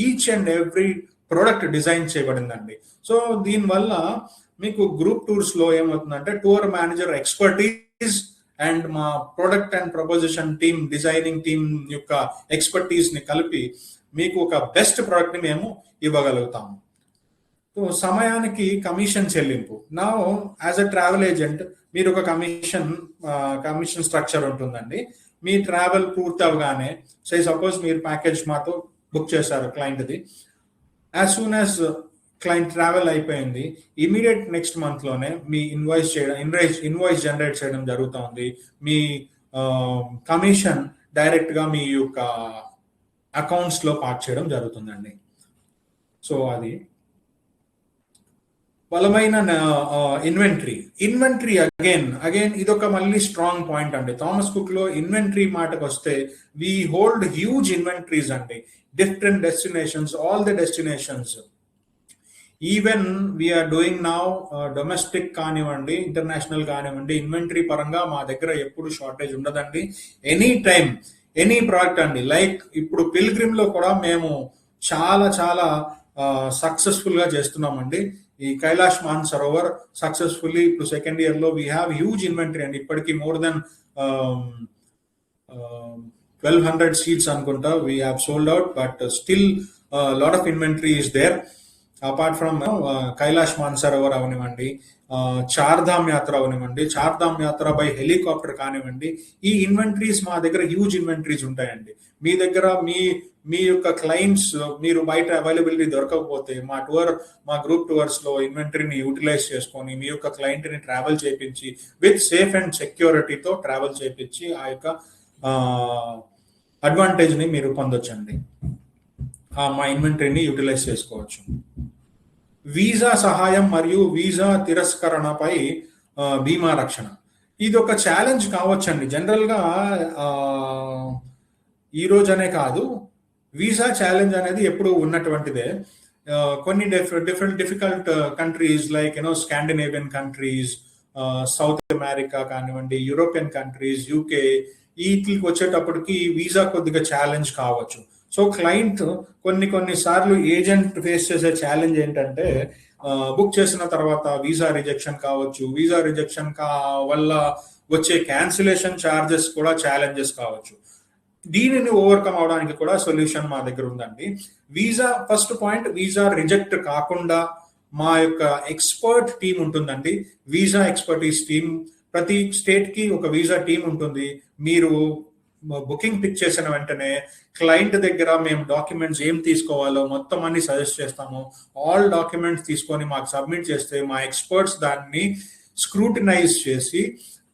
each and every product design చేయబడిందండి. సో దీనివల్ల మీకు గ్రూప్ టూర్స్ లో ఏమవుతుందంటే, టూర్ మేనేజర్ ఎక్స్పర్టీస్ అండ్ మా product and proposition team, designing team యొక్క ఎక్స్పర్టీస్ ని కలిపి మీకు ఒక బెస్ట్ ప్రోడక్ట్ ని మేము ఇవ్వగలుగుతాము. సో సమయానికి కమిషన్ చెల్లింపు. నా యాజ్ అ ట్రావెల్ ఏజెంట్ మీరు ఒక కమిషన్ స్ట్రక్చర్ ఉంటుందండి. మీ ట్రావెల్ పూర్తి అవగానే, సపోజ్ మీరు ప్యాకేజ్ మాతో బుక్ చేశారు క్లయింట్ది, as soon as client travel అయిపోయింది, ఇమీడియట్ నెక్స్ట్ మంత్ లోనే మీ ఇన్వాయిస్ జనరేట్ చేయడం జరుగుతుంది. మీ కమిషన్ డైరెక్ట్ గా మీ యొక్క అకౌంట్స్ లో పార్క్ చేయడం జరుగుతుందండి. సో అది బలమైన ఇన్వెంటరీ అగైన్ ఇదొక మళ్ళీ స్ట్రాంగ్ పాయింట్ అండి. థామస్ కుక్ లో ఇన్వెంటరీ మాటకు వస్తే, వీ హోల్డ్ హ్యూజ్ ఇన్వెంటరీస్ అండి, different destinations, all the destinations. Even we're doing now domestic కానివ్వండి, ఇంటర్నేషనల్ కానివ్వండి, ఇన్వెంటరీ పరంగా మా దగ్గర ఎప్పుడు షార్టేజ్ ఉండదండి. ఎనీ టైం ఎనీ ప్రోడక్ట్ అండి. లైక్ ఇప్పుడు పిల్గ్రిమ్ లో కూడా మేము చాలా చాలా సక్సెస్ఫుల్ గా చేస్తున్నామండి. ఈ కైలాష్ మానసరోవర్ సక్సెస్ఫుల్లీ ఇప్పుడు సెకండ్ ఇయర్ లో వీ హ్యావ్ హ్యూజ్ ఇన్వెంటరీ అండి. ఇప్పటికీ మోర్ దెన్ 1200 seats అనుకుంటా we have sold out, but still lot of inventory is there. Apart from Kailash Manasarovar అవనివ్వండి, చార్ధామ్ యాత్ర అవనివ్వండి, చార్ధామ్ యాత్ర బై హెలికాప్టర్ కానివ్వండి, ఈ ఇన్వెంటరీస్ మా దగ్గర హ్యూజ్ ఇన్వెంటరీస్ ఉంటాయండి. మీ దగ్గర మీ యొక్క క్లయింట్స్ మీరు బయట అవైలబిలిటీ దొరకకపోతే మా గ్రూప్ టూర్స్ లో ఇన్వెంటరీని యూటిలైజ్ చేసుకొని మీ యొక్క క్లయింట్ ని ట్రావెల్ చేయించి విత్ సేఫ్ అండ్ సెక్యూరిటీతో ట్రావెల్ చేయించి ఆ యొక్క అడ్వాంటేజ్ ని మీరు పొందొచ్చండి. మా ఇన్వెంటరీని యూటిలైజ్ చేసుకోవచ్చు. వీసా సహాయం మరియు వీసా తిరస్కరణపై బీమా రక్షణ. ఇది ఒక ఛాలెంజ్ కావచ్చండి. జనరల్ గా ఈ రోజనే కాదు, వీసా ఛాలెంజ్ అనేది ఎప్పుడు ఉన్నటువంటిదే. కొన్ని difficult countries like Scandinavian countries, south America కానివ్వండి, యూరోపియన్ కంట్రీస్, యూకే, వీటికి వచ్చేటప్పటికి వీసా కొద్దిగా ఛాలెంజ్ కావచ్చు. సో క్లయింట్ కొన్ని సార్లు ఏజెంట్ ఫేస్ చేసే ఛాలెంజ్ ఏంటంటే, బుక్ చేసిన తర్వాత వీసా రిజెక్షన్ కావచ్చు, వీసా రిజెక్షన్ వల్ల వచ్చే క్యాన్సిలేషన్ ఛార్జెస్ కూడా ఛాలెంజెస్ కావచ్చు. దీనిని ఓవర్కమ్ అవడానికి కూడా సొల్యూషన్ మా దగ్గర ఉందండి. Visa first point, visa reject కాకుండా మా యొక్క ఎక్స్పర్ట్ టీం ఉంటుందండి. వీసా ఎక్స్పర్టీస్ టీం, ప్రతి స్టేట్ కి ఒక వీసా టీం ఉంటుంది. మీరు బుకింగ్ పిక్ చేసిన వెంటనే క్లయింట్ దగ్గర మేము డాక్యుమెంట్స్ ఏం తీసుకోవాలో మొత్తం అన్ని సజెస్ట్ చేస్తాము. ఆల్ డాక్యుమెంట్స్ తీసుకొని మాకు సబ్మిట్ చేస్తే మా ఎక్స్పర్ట్స్ దాన్ని స్క్రూటినైజ్ చేసి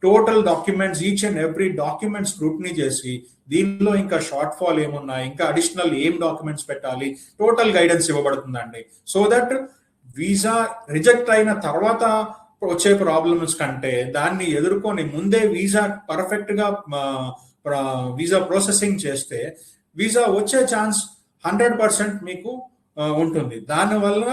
total documents, each and every document scrutiny చేసి దీనిలో ఇంకా షార్ట్ ఫాల్ ఏమున్నాయి, ఇంకా అడిషనల్ ఏం డాక్యుమెంట్స్ పెట్టాలి, టోటల్ గైడెన్స్ ఇవ్వబడుతుందండి. సో దట్ వీసా రిజెక్ట్ అయిన తర్వాత వచ్చే ప్రాబ్లమ్స్ కంటే దాన్ని ఎదుర్కొని ముందే వీసా పర్ఫెక్ట్ గా వీసా ప్రాసెసింగ్ చేస్తే వీసా వచ్చే ఛాన్స్ 100% మీకు ఉంటుంది. దానివల్ల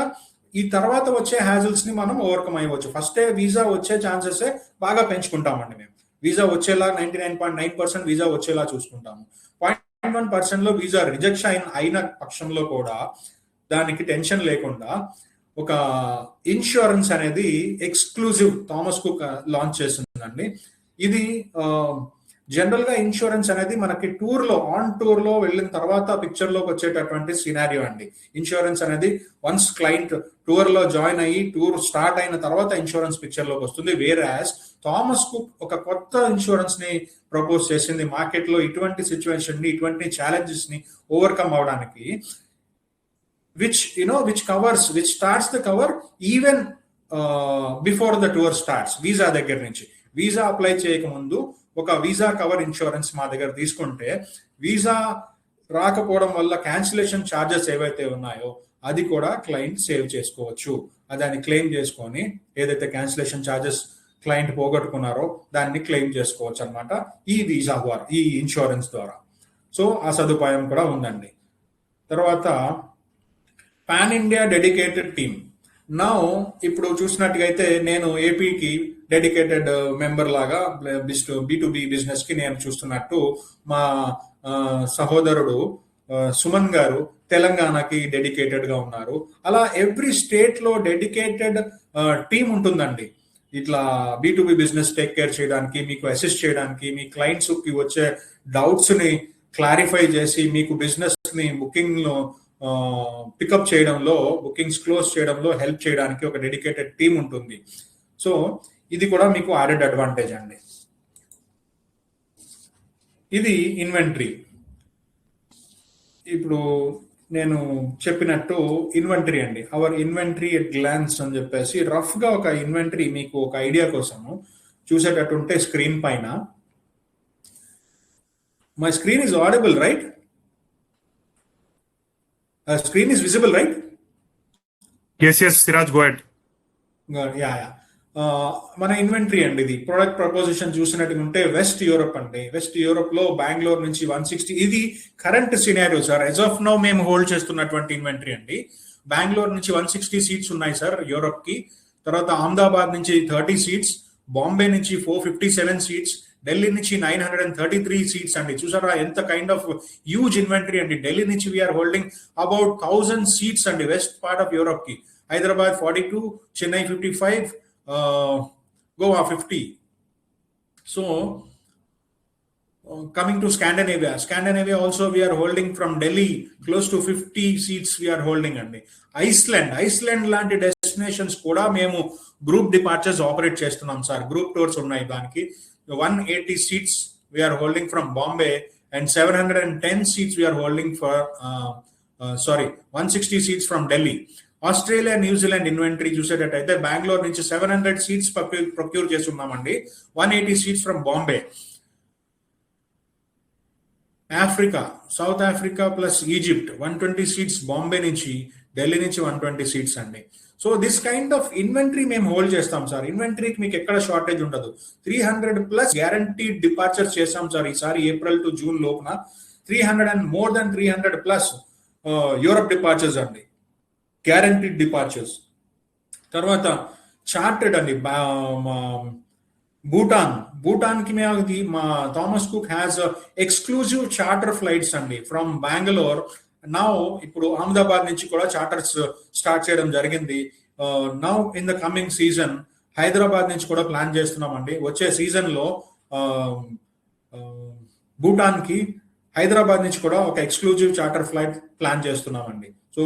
ఈ తర్వాత వచ్చే హ్యాజల్స్ ని మనం ఓవర్కమ్ అయ్యవచ్చు. ఫస్టే వీసా వచ్చే ఛాన్సెస్ బాగా పెంచుకుంటామండి. మేము వీసా వచ్చేలా 99.9% వీసా వచ్చేలా చూసుకుంటాము. 0.1% లో వీసా రిజెక్షన్ అయిన పక్షంలో కూడా దానికి టెన్షన్ లేకుండా ఒక ఇన్సూరెన్స్ అనేది ఎక్స్క్లూజివ్ థామస్ కుక్ లాంచ్ చేస్తుందండి. ఇది జనరల్ గా ఇన్సూరెన్స్ అనేది మనకి ఆన్ టూర్ లో వెళ్ళిన తర్వాత పిక్చర్ లోకి వచ్చేటటువంటి సినారియో అండి. ఇన్సూరెన్స్ అనేది వన్స్ క్లయింట్ టూర్ లో జాయిన్ అయ్యి టూర్ స్టార్ట్ అయిన తర్వాత ఇన్సూరెన్స్ పిక్చర్ లోకి వస్తుంది. వేరాస్ థామస్ కుక్ ఒక కొత్త ఇన్సూరెన్స్ ని ప్రపోజ్ చేసింది మార్కెట్ లో ఇటువంటి సిచ్యువేషన్ ని, ఇటువంటి ఛాలెంజెస్ ని ఓవర్కమ్ అవడానికి. which starts the cover even before the tour starts. Visa దగ్గర నుంచి వీసా అప్లై చేయక ముందు ఒక వీసా కవర్ ఇన్సూరెన్స్ మా దగ్గర తీసుకుంటే వీసా రాకపోవడం వల్ల క్యాన్సిలేషన్ ఛార్జెస్ ఏవైతే ఉన్నాయో అది కూడా క్లయింట్ సేవ్ చేసుకోవచ్చు. దాన్ని క్లెయిమ్ చేసుకొని ఏదైతే క్యాన్సిలేషన్ ఛార్జెస్ క్లయింట్ పోగొట్టుకున్నారో దాన్ని క్లెయిమ్ చేసుకోవచ్చు అనమాట ఈ వీసా ద్వారా, ఈ ఇన్సూరెన్స్ ద్వారా. సో ఆ సదుపాయం కూడా ఉందండి. తర్వాత పాన్ ఇండియా డెడికేటెడ్ టీమ్. నా ఇప్పుడు చూసినట్టుగైతే నేను ఏపీకి డెడికేటెడ్ మెంబర్ లాగా B2B బిజినెస్ కి నేను చూస్తున్నట్టు మా సహోదరుడు సుమన్ గారు తెలంగాణకి డెడికేటెడ్ గా ఉన్నారు. అలా ఎవ్రీ స్టేట్ లో డెడికేటెడ్ టీమ్ ఉంటుందండి. ఇట్లా B2B బిజినెస్ టేక్ కేర్ చేయడానికి, మీకు అసిస్ట్ చేయడానికి, మీ క్లయింట్స్ కి వచ్చే డౌట్స్ ని క్లారిఫై చేసి మీకు బిజినెస్ ని బుకింగ్ లో పికప్ చేయడంలో, బుకింగ్స్ క్లోజ్ చేయడంలో హెల్ప్ చేయడానికి ఒక డెడికేటెడ్ టీమ్ ఉంటుంది. సో ఇది కూడా మీకు యాడెడ్ అడ్వాంటేజ్ అండి. ఇది ఇన్వెంటరీ. ఇప్పుడు నేను చెప్పినట్టు ఇన్వెంటరీ అండి, అవర్ ఇన్వెంటరీ ఎట్ గ్లాన్స్ అని చెప్పేసి రఫ్ గా ఒక ఇన్వెంటరీ మీకు ఒక ఐడియా కోసము చూసేటట్టుంటే స్క్రీన్ పైన. My screen is audible right? Screen is visible, right? Yes, Siraj, go ahead. Yeah. మన ఇన్వెంటరీ అండి, ఇది ప్రొడక్ట్ ప్రపోజిషన్ చూసినట్టుగా ఉంటే వెస్ట్ యూరోప్ అండి. వెస్ట్ యూరోప్ లో బెంగళూరు నుంచి 160, ఇది current scenario sir. As of now మేము హోల్డ్ చేస్తున్నటువంటి ఇన్వెంటరీ అండి. బెంగళూరు నుంచి 160 సీట్స్ ఉన్నాయి సార్ యూరోప్ కి. తర్వాత అహ్మదాబాద్ నుంచి 30 సీట్స్, బాంబే నుంచి 457 సీట్స్, ఢిల్లీ నుంచి 933 సీట్స్ అండి. చూసారా ఎంత కైండ్ ఆఫ్ హ్యూజ్ ఇన్వెంటరీ అండి. ఢిల్లీ నుంచి వీఆర్ హోల్డింగ్ అబౌట్ 1000 సీట్స్ అండి వెస్ట్ పార్ట్ ఆఫ్ యూరోప్ కి. Hyderabad 42, Chennai 55, Goa 50. So coming to Scandinavia also we are holding from Delhi close to 50 seats we are holding అండి. ఐస్లాండ్ లాంటి డెస్టినేషన్స్ కూడా మేము గ్రూప్ డిపార్చర్స్ ఆపరేట్ చేస్తున్నాం sir. Group tours ఉన్నాయి దానికి. 180 seats we are holding from Bombay and 710 seats we are holding for 160 seats from Delhi. Australia, New Zealand inventory చూసేటట్టయితే బెంగళూరు నుంచి 700 seats procure చేస్తున్నామండి. 180 seats from Bombay. Africa, south Africa plus Egypt 120 seats Bombay నుంచి, ఢిల్లీ నుంచి 120 seats అండి. So this kind of inventory మేము hold చేస్తాం sir. ఇన్వెంటరీకి మీకు ఎక్కడ షార్టేజ్ ఉండదు. 300+ గ్యారంటీడ్ డిపార్చర్స్ చేస్తాం సార్ ఈసారి ఏప్రిల్ టు జూన్ లోపున. 300+ యూరప్ డిపార్చర్స్ అండి, గ్యారంటీడ్ డిపార్చర్స్. తర్వాత చార్టెడ్ అండి, భూటాన్ కి మా Thomas cook has exclusive charter flights అండి ఫ్రమ్ బెంగళూరు. నౌ ఇప్పుడు అహ్మదాబాద్ నుంచి కూడా చార్టర్స్ స్టార్ట్ చేయడం జరిగింది. Now in the coming season Hyderabad నుంచి కూడా ప్లాన్ చేస్తున్నామండి. వచ్చే సీజన్ లో భూటాన్ కి హైదరాబాద్ నుంచి కూడా ఒక ఎక్స్క్లూజివ్ చార్టర్ ఫ్లైట్ ప్లాన్ చేస్తున్నామండి. So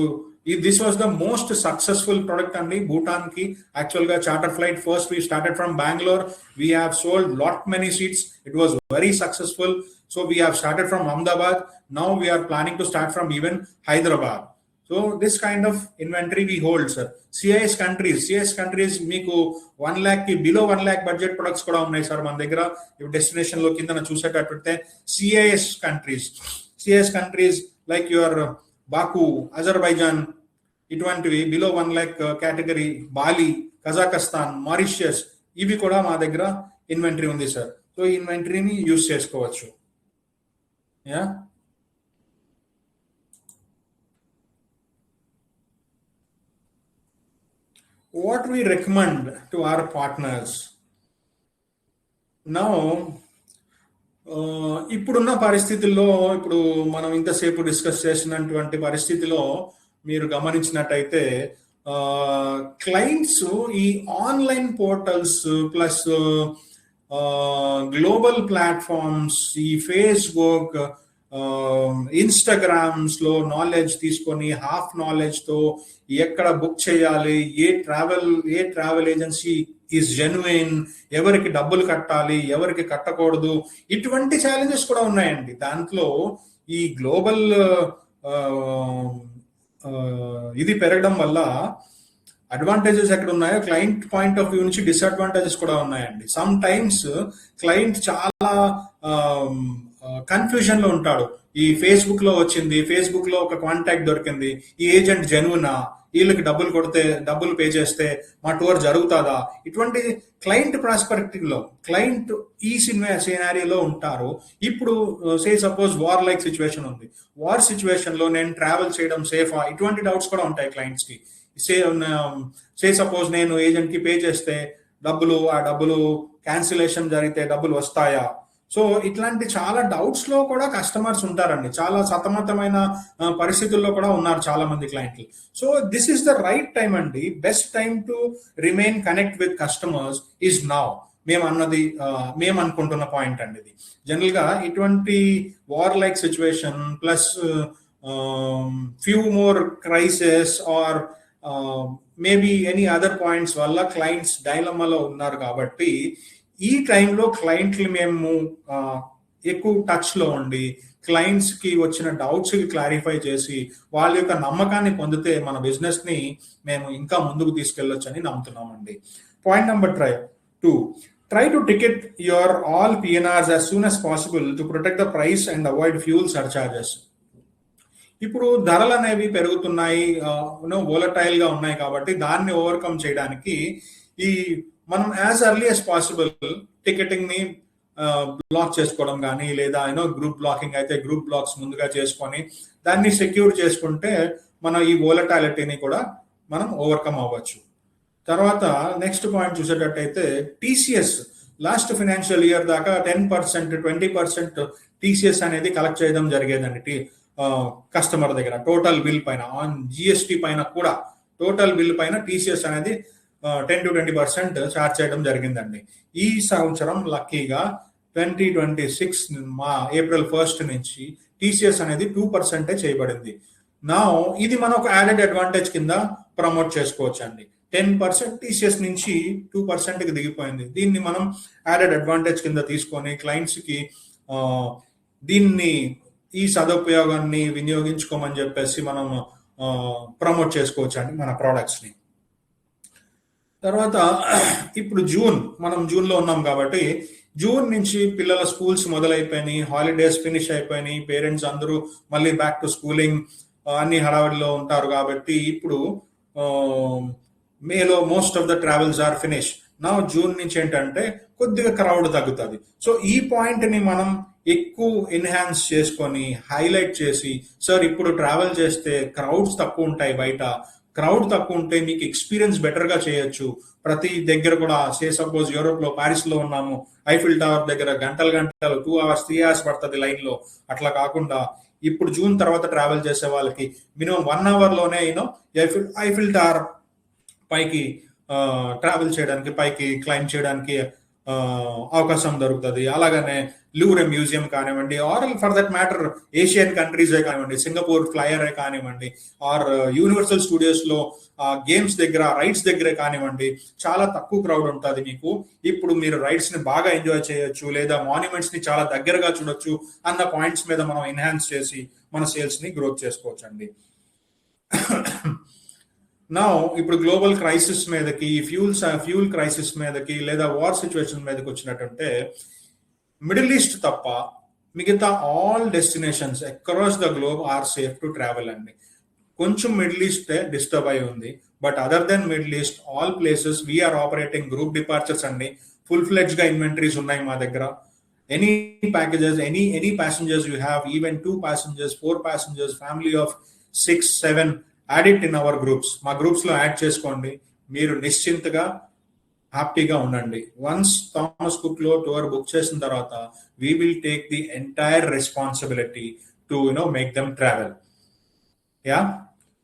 this was the most successful product అండి భూటాన్ కి. యాక్చువల్ గా charter flight first we started from Bengaluru, we have sold lot many seats, it was very successful. So we have started from Ahmedabad, now we are planning to start from even Hyderabad. So this kind of inventory we hold sir. CIS countries మీకు 1 lakh కి below 1 lakh budget products కూడా ఉన్నాయి sir మన దగ్గర. Destination లో కింద చూసేటట్టు CIS countries like your Baku, Azerbaijan, ఇటువంటివి below 1 lakh category, Bali, Kazakhstan, Mauritius, ఇవి కూడా మా దగ్గర ఇన్వెంటరీ ఉంది సార్. సో ఈ ఇన్వెంటరీని యూజ్ చేసుకోవచ్చు. Yeah what we recommend to our partners now, ఇప్పుడున్న పరిస్థితుల్లో, ఇప్పుడు మనం ఇంతసేపు డిస్కస్ చేసినటువంటి పరిస్థితిలో మీరు గమనించినట్టయితే క్లయింట్స్ ఈ online portals plus global platforms, ఈ ఫేస్బుక్, ఇన్స్టాగ్రామ్స్ లో నాలెడ్జ్ తీసుకొని హాఫ్ నాలెడ్జ్ తో ఎక్కడ బుక్ చేయాలి, ఏ ట్రావెల్ ఏజెన్సీ ఈజ్ జెన్యున్, ఎవరికి డబ్బులు కట్టాలి, ఎవరికి కట్టకూడదు, ఇటువంటి ఛాలెంజెస్ కూడా ఉన్నాయండి. దాంట్లో ఈ గ్లోబల్ ఇది పెరగడం వల్ల అడ్వాంటేజెస్ ఎక్కడ ఉన్నాయో క్లయింట్ పాయింట్ ఆఫ్ వ్యూ నుంచి డిసడ్వాంటేజెస్ కూడా ఉన్నాయండి. సమ్ టైమ్స్ క్లయింట్ చాలా కన్ఫ్యూజన్ లో ఉంటాడు. ఈ ఫేస్బుక్ లో వచ్చింది, ఫేస్బుక్ లో ఒక కాంటాక్ట్ దొరికింది, ఈ ఏజెంట్ జెన్యునా, వీళ్ళకి డబ్బులు పే చేస్తే మా టూర్ జరుగుతుందా, ఇటువంటి క్లయింట్ ప్రాస్పెక్టివ్ లో క్లయింట్ ఈ సినారియోలో ఉంటారు. ఇప్పుడు say suppose war like situation ఉంది, వార్ సిచ్యువేషన్ లో నేను ట్రావెల్ చేయడం సేఫా, ఇటువంటి డౌట్స్ కూడా ఉంటాయి క్లయింట్స్ కి. సే సపోజ్ నేను ఏజెంట్ కి పే చేస్తే ఆ డబ్బులు క్యాన్సిలేషన్ జరిగితే డబ్బులు వస్తాయా. సో ఇట్లాంటి చాలా డౌట్స్ లో కూడా కస్టమర్స్ ఉంటారండి, చాలా సతమతమైన పరిస్థితుల్లో కూడా ఉన్నారు చాలా మంది క్లయింట్లు. So this is the right time అండి, best time to remain connect with customers is now. మేము అనుకుంటున్న పాయింట్ అండి ఇది. జనరల్ గా ఇటువంటి war like situation plus few more crisis or maybe any other points వల్ల క్లయింట్స్ డైలమాలో ఉన్నారు. కాబట్టి ఈ టైంలో క్లయింట్లు మేము ఎక్కువ టచ్ లో ఉండి క్లయింట్స్ కి వచ్చిన డౌట్స్ కి క్లారిఫై చేసి వాళ్ళ యొక్క నమ్మకాన్ని పొందితే మన బిజినెస్ ని మేము ఇంకా ముందుకు తీసుకెళ్లొచ్చు అని నమ్ముతున్నామండి. Point number 2, try to ticket your all PNRs as soon as possible to protect the price and avoid fuel surcharges. ఇప్పుడు ధరలు అనేవి పెరుగుతున్నాయి, వోలటైల్ గా ఉన్నాయి. కాబట్టి దాన్ని ఓవర్కమ్ చేయడానికి మనం as early as possible ticketing ని బ్లాక్ చేసుకోవడం కానీ, లేదా గ్రూప్ బ్లాకింగ్ అయితే గ్రూప్ బ్లాక్స్ ముందుగా చేసుకొని దాన్ని సెక్యూర్ చేసుకుంటే మన ఈ వోలటాలిటీని కూడా మనం ఓవర్కమ్ అవ్వచ్చు. తర్వాత నెక్స్ట్ పాయింట్ చూసేటట్టయితే టీసీఎస్ లాస్ట్ ఫైనాన్షియల్ ఇయర్ దాకా 10%, 20% టీసీఎస్ అనేది కలెక్ట్ చేయడం జరిగేదండి కస్టమర్ దగ్గర. టోటల్ బిల్ పైన ఆన్ జిఎస్టీ పైన కూడా టోటల్ బిల్ పైన టీసీఎస్ అనేది 10 to 20% చార్జ్ చేయడం జరిగిందండి. ఈ సంవత్సరం లక్కీగా 2026 ఏప్రిల్ 1 నుంచి టీసీఎస్ అనేది 2% చేయబడింది. నా ఇది మనం ఒక యాడెడ్ అడ్వాంటేజ్ కింద ప్రమోట్ చేసుకోవచ్చు అండి. 10% టీసీఎస్ నుంచి 2%కి దిగిపోయింది. దీన్ని మనం యాడెడ్ అడ్వాంటేజ్ కింద తీసుకొని క్లయింట్స్ కి ఈ సదుపయోగాన్ని వినియోగించుకోమని చెప్పేసి మనం ప్రమోట్ చేసుకోవచ్చు అండి మన ప్రోడక్ట్స్ ని. తర్వాత ఇప్పుడు మనం జూన్లో ఉన్నాం కాబట్టి జూన్ నుంచి పిల్లల స్కూల్స్ మొదలైపోయినాయి, హాలిడేస్ ఫినిష్ అయిపోయినాయి, పేరెంట్స్ అందరూ మళ్ళీ బ్యాక్ టు స్కూలింగ్ అన్ని హడావిడిలో ఉంటారు. కాబట్టి ఇప్పుడు మేలో most of the travels are finish. నా జూన్ నుంచి ఏంటంటే కొద్దిగా క్రౌడ్ తగ్గుతుంది. సో ఈ పాయింట్ ని మనం ఎక్కువ ఎన్హాన్స్ చేసుకొని హైలైట్ చేసి, సార్ ఇప్పుడు ట్రావెల్ చేస్తే క్రౌడ్స్ తక్కువ ఉంటాయి, బయట క్రౌడ్ తక్కువ ఉంటే మీకు ఎక్స్పీరియన్స్ బెటర్ గా చేయొచ్చు. ప్రతి దగ్గర కూడా సపోజ్ యూరోప్ లో ప్యారిస్ లో ఉన్నాము, ఐఫిల్ టవర్ దగ్గర గంటలు 2 hours 3 hours పడుతుంది లైన్ లో. అట్లా కాకుండా ఇప్పుడు జూన్ తర్వాత ట్రావెల్ చేసే వాళ్ళకి మినిమం 1 hour లోనే ఐఫిల్ టవర్ పైకి ట్రావెల్ చేయడానికి, పైకి క్లైంబ్ చేయడానికి అవకాశం దొరుకుతుంది. అలాగనే లూరే మ్యూజియం కానివ్వండి, or for that matter Asian కంట్రీసే కానివ్వండి, సింగపూర్ ఫ్లైయరే కానివ్వండి, ఆర్ యూనివర్సల్ స్టూడియోస్ లో గేమ్స్ దగ్గర రైడ్స్ దగ్గరే కానివ్వండి, చాలా తక్కువ క్రౌడ్ ఉంటుంది మీకు. ఇప్పుడు మీరు రైడ్స్ ని బాగా ఎంజాయ్ చేయొచ్చు, లేదా మాన్యుమెంట్స్ ని చాలా దగ్గరగా చూడొచ్చు అన్న పాయింట్స్ మీద మనం ఎన్హాన్స్ చేసి మన సేల్స్ ని గ్రోత్ చేసుకోవచ్చు అండి. నా ఇప్పుడు గ్లోబల్ క్రైసిస్ మీదకి, ఫ్యూల్ క్రైసిస్ మీదకి, లేదా వార్ సిచ్యువేషన్ మీదకి వచ్చినట్టుంటే మిడిల్ ఈస్ట్ తప్ప మిగతా all destinations across the globe are safe to travel అండి. కొంచెం మిడిల్ ఈస్ట్ డిస్టర్బ్ అయి ఉంది, but other than middle east all places we're operating group departures అండి. ఫుల్ ఫ్లెడ్జ్ గా ఇన్వెంటరీస్ ఉన్నాయి మా దగ్గర. Any packages, any passengers you have, even 2 passengers, 4 passengers, family of 6, 7, add it in our groups. మా groups లో add చేసుకోండి. మీరు నిశ్చింతగా హ్యాపీగా ఉండండి. వన్స్ థామస్ కుక్ లో టూర్ బుక్ చేసిన తర్వాత we will take the entire responsibility to make them travel. Yeah,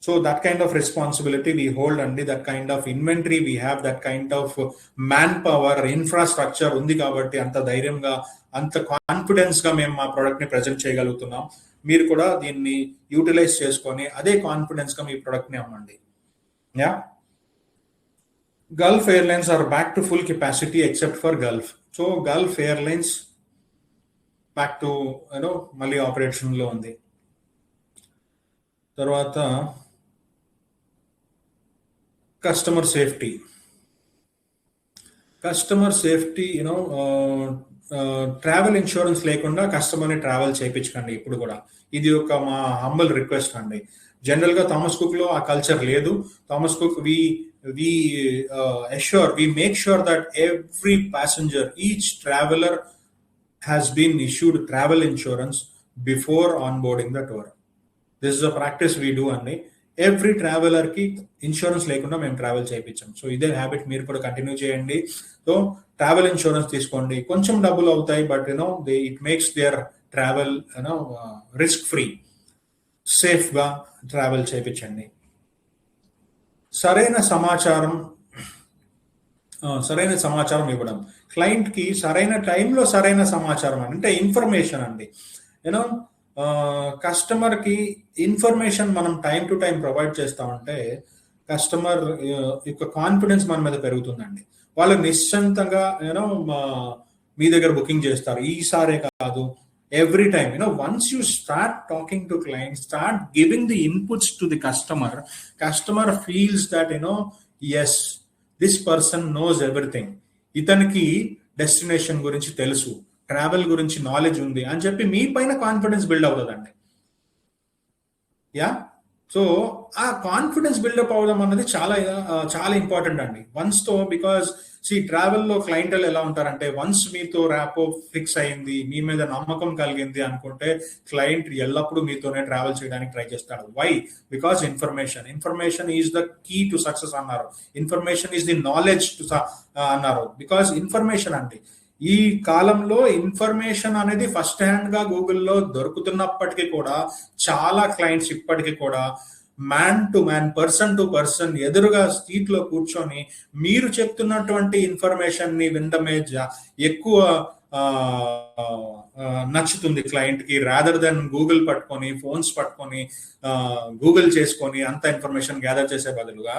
so that kind of responsibility we hold అండి. That kind of inventory we have, that kind of manpower, infrastructure ఉంది కాబట్టి అంత ధైర్యంగా, అంత confidence గా మేము మా product ని ప్రజెంట్ చేయగలుగుతున్నాం. మీరు కూడా దీన్ని యూటిలైజ్ చేసుకొని అదే కాన్ఫిడెన్స్ గా మీ ప్రోడక్ట్ ని అమ్మండి. Yeah, Gulf airlines are back to full capacity except for Gulf. So Gulf airlines back to మళ్ళీ ఆపరేషన్ లో ఉంది. తర్వాత కస్టమర్ సేఫ్టీ, ట్రావెల్ ఇన్సూరెన్స్ లేకుండా కస్టమర్ని ట్రావెల్ చేయించకండి ఇప్పుడు కూడా. ఇది ఒక మా హంబల్ రిక్వెస్ట్ అండి. జనరల్ గా థామస్ కుక్ లో ఆ కల్చర్ లేదు. Thomas cook we make sure that every passenger, each traveler has been issued travel insurance before onboarding the tour. This is a practice we do అండి. Every traveller కి insurance లేకుండా మేము travel చేయించాం. So ఇదే habit మీరు కూడా continue చేయండి. So travel insurance తీసుకోండి. కొంచెం డబ్బులు అవుతాయి, but it makes their travel risk free, safe గా ట్రావెల్ చేయించండి. సరైన సమాచారం ఇవ్వడం, క్లయింట్ కి సరైన టైంలో సరైన సమాచారం అంటే ఇన్ఫర్మేషన్ అండి. కస్టమర్ కి ఇన్ఫర్మేషన్ మనం టైం టు టైం ప్రొవైడ్ చేస్తామంటే కస్టమర్ యొక్క కాన్ఫిడెన్స్ మన మీద పెరుగుతుందండి. వాళ్ళు నిశ్చింతంగా మీ దగ్గర బుకింగ్ చేస్తారు. ఈసారే కాదు, every time. Once you start talking to clients, start giving the inputs to the customer feels that yes, this person knows everything. ఇతనికి డెస్టినేషన్ గురించి తెలుసు, ట్రావెల్ గురించి నాలెడ్జ్ ఉంది అని చెప్పి మీ పైన కాన్ఫిడెన్స్ బిల్డ్ అవుతుందండి. యా, సో ఆ కాన్ఫిడెన్స్ బిల్డప్ అవడం అన్నది చాలా చాలా ఇంపార్టెంట్ అండి వన్స్ తో. బికాస్ ట్రావెల్లో క్లయింటల్ ఎలా ఉంటారంటే, వన్స్ మీతో ర్యాపో ఫిక్స్ అయింది, మీ మీద నమ్మకం కలిగింది అనుకుంటే క్లయింట్ ఎల్లప్పుడూ మీతోనే ట్రావెల్ చేయడానికి ట్రై చేస్తాడు. Why? Because information is the key to success అన్నారు. Information is the knowledge to అన్నారు. బికాస్ ఇన్ఫర్మేషన్ అండి, ఈ కాలంలో ఇన్ఫర్మేషన్ అనేది ఫస్ట్ హ్యాండ్ గా గూగుల్లో దొరుకుతున్నప్పటికీ కూడా చాలా క్లయింట్స్ ఇప్పటికీ కూడా man to man, person to person ఎదురుగా సీట్ లో కూర్చొని మీరు చెప్తున్నటువంటి ఇన్ఫర్మేషన్ ని వినడమే ఎక్కువ నచ్చుతుంది క్లయింట్ కి, రాదర్ దెన్ గూగుల్ పట్టుకొని, ఫోన్స్ పట్టుకొని, గూగుల్ చేసుకొని అంత ఇన్ఫర్మేషన్ గ్యాదర్ చేసే బదులుగా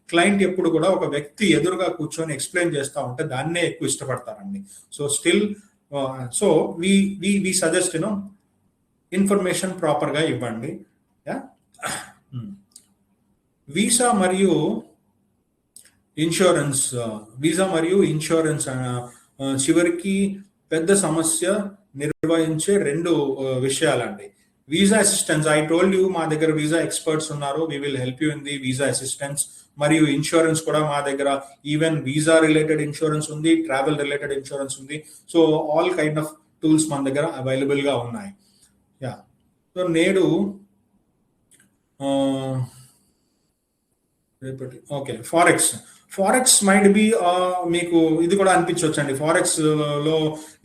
క్లయింట్ ఎప్పుడు కూడా ఒక వ్యక్తి ఎదురుగా కూర్చొని ఎక్స్ప్లెయిన్ చేస్తూ ఉంటే దాన్నే ఎక్కువ ఇష్టపడతారండి. So still we suggest information proper గా ఇవ్వండి. వీసా మరియు ఇన్సూరెన్స్ చివరికి పెద్ద సమస్య నిర్వహించే 2 విషయాలండి. Visa assistance, I told you మా దగ్గర వీసా ఎక్స్పర్ట్స్ ఉన్నారు. We will help you in the visa assistance. మరియు ఇన్సూరెన్స్ కూడా మా దగ్గర ఈవెన్ వీసా రిలేటెడ్ ఇన్సూరెన్స్ ఉంది, ట్రావెల్ రిలేటెడ్ ఇన్సూరెన్స్ ఉంది. So all kind of tools మన దగ్గర అవైలబుల్ గా ఉన్నాయి. యా, సో నేడు ఓకే, ఫారెక్స్ మైట్ బి మీకు ఇది కూడా అనిపించవచ్చు అండి. ఫారెక్స్ లో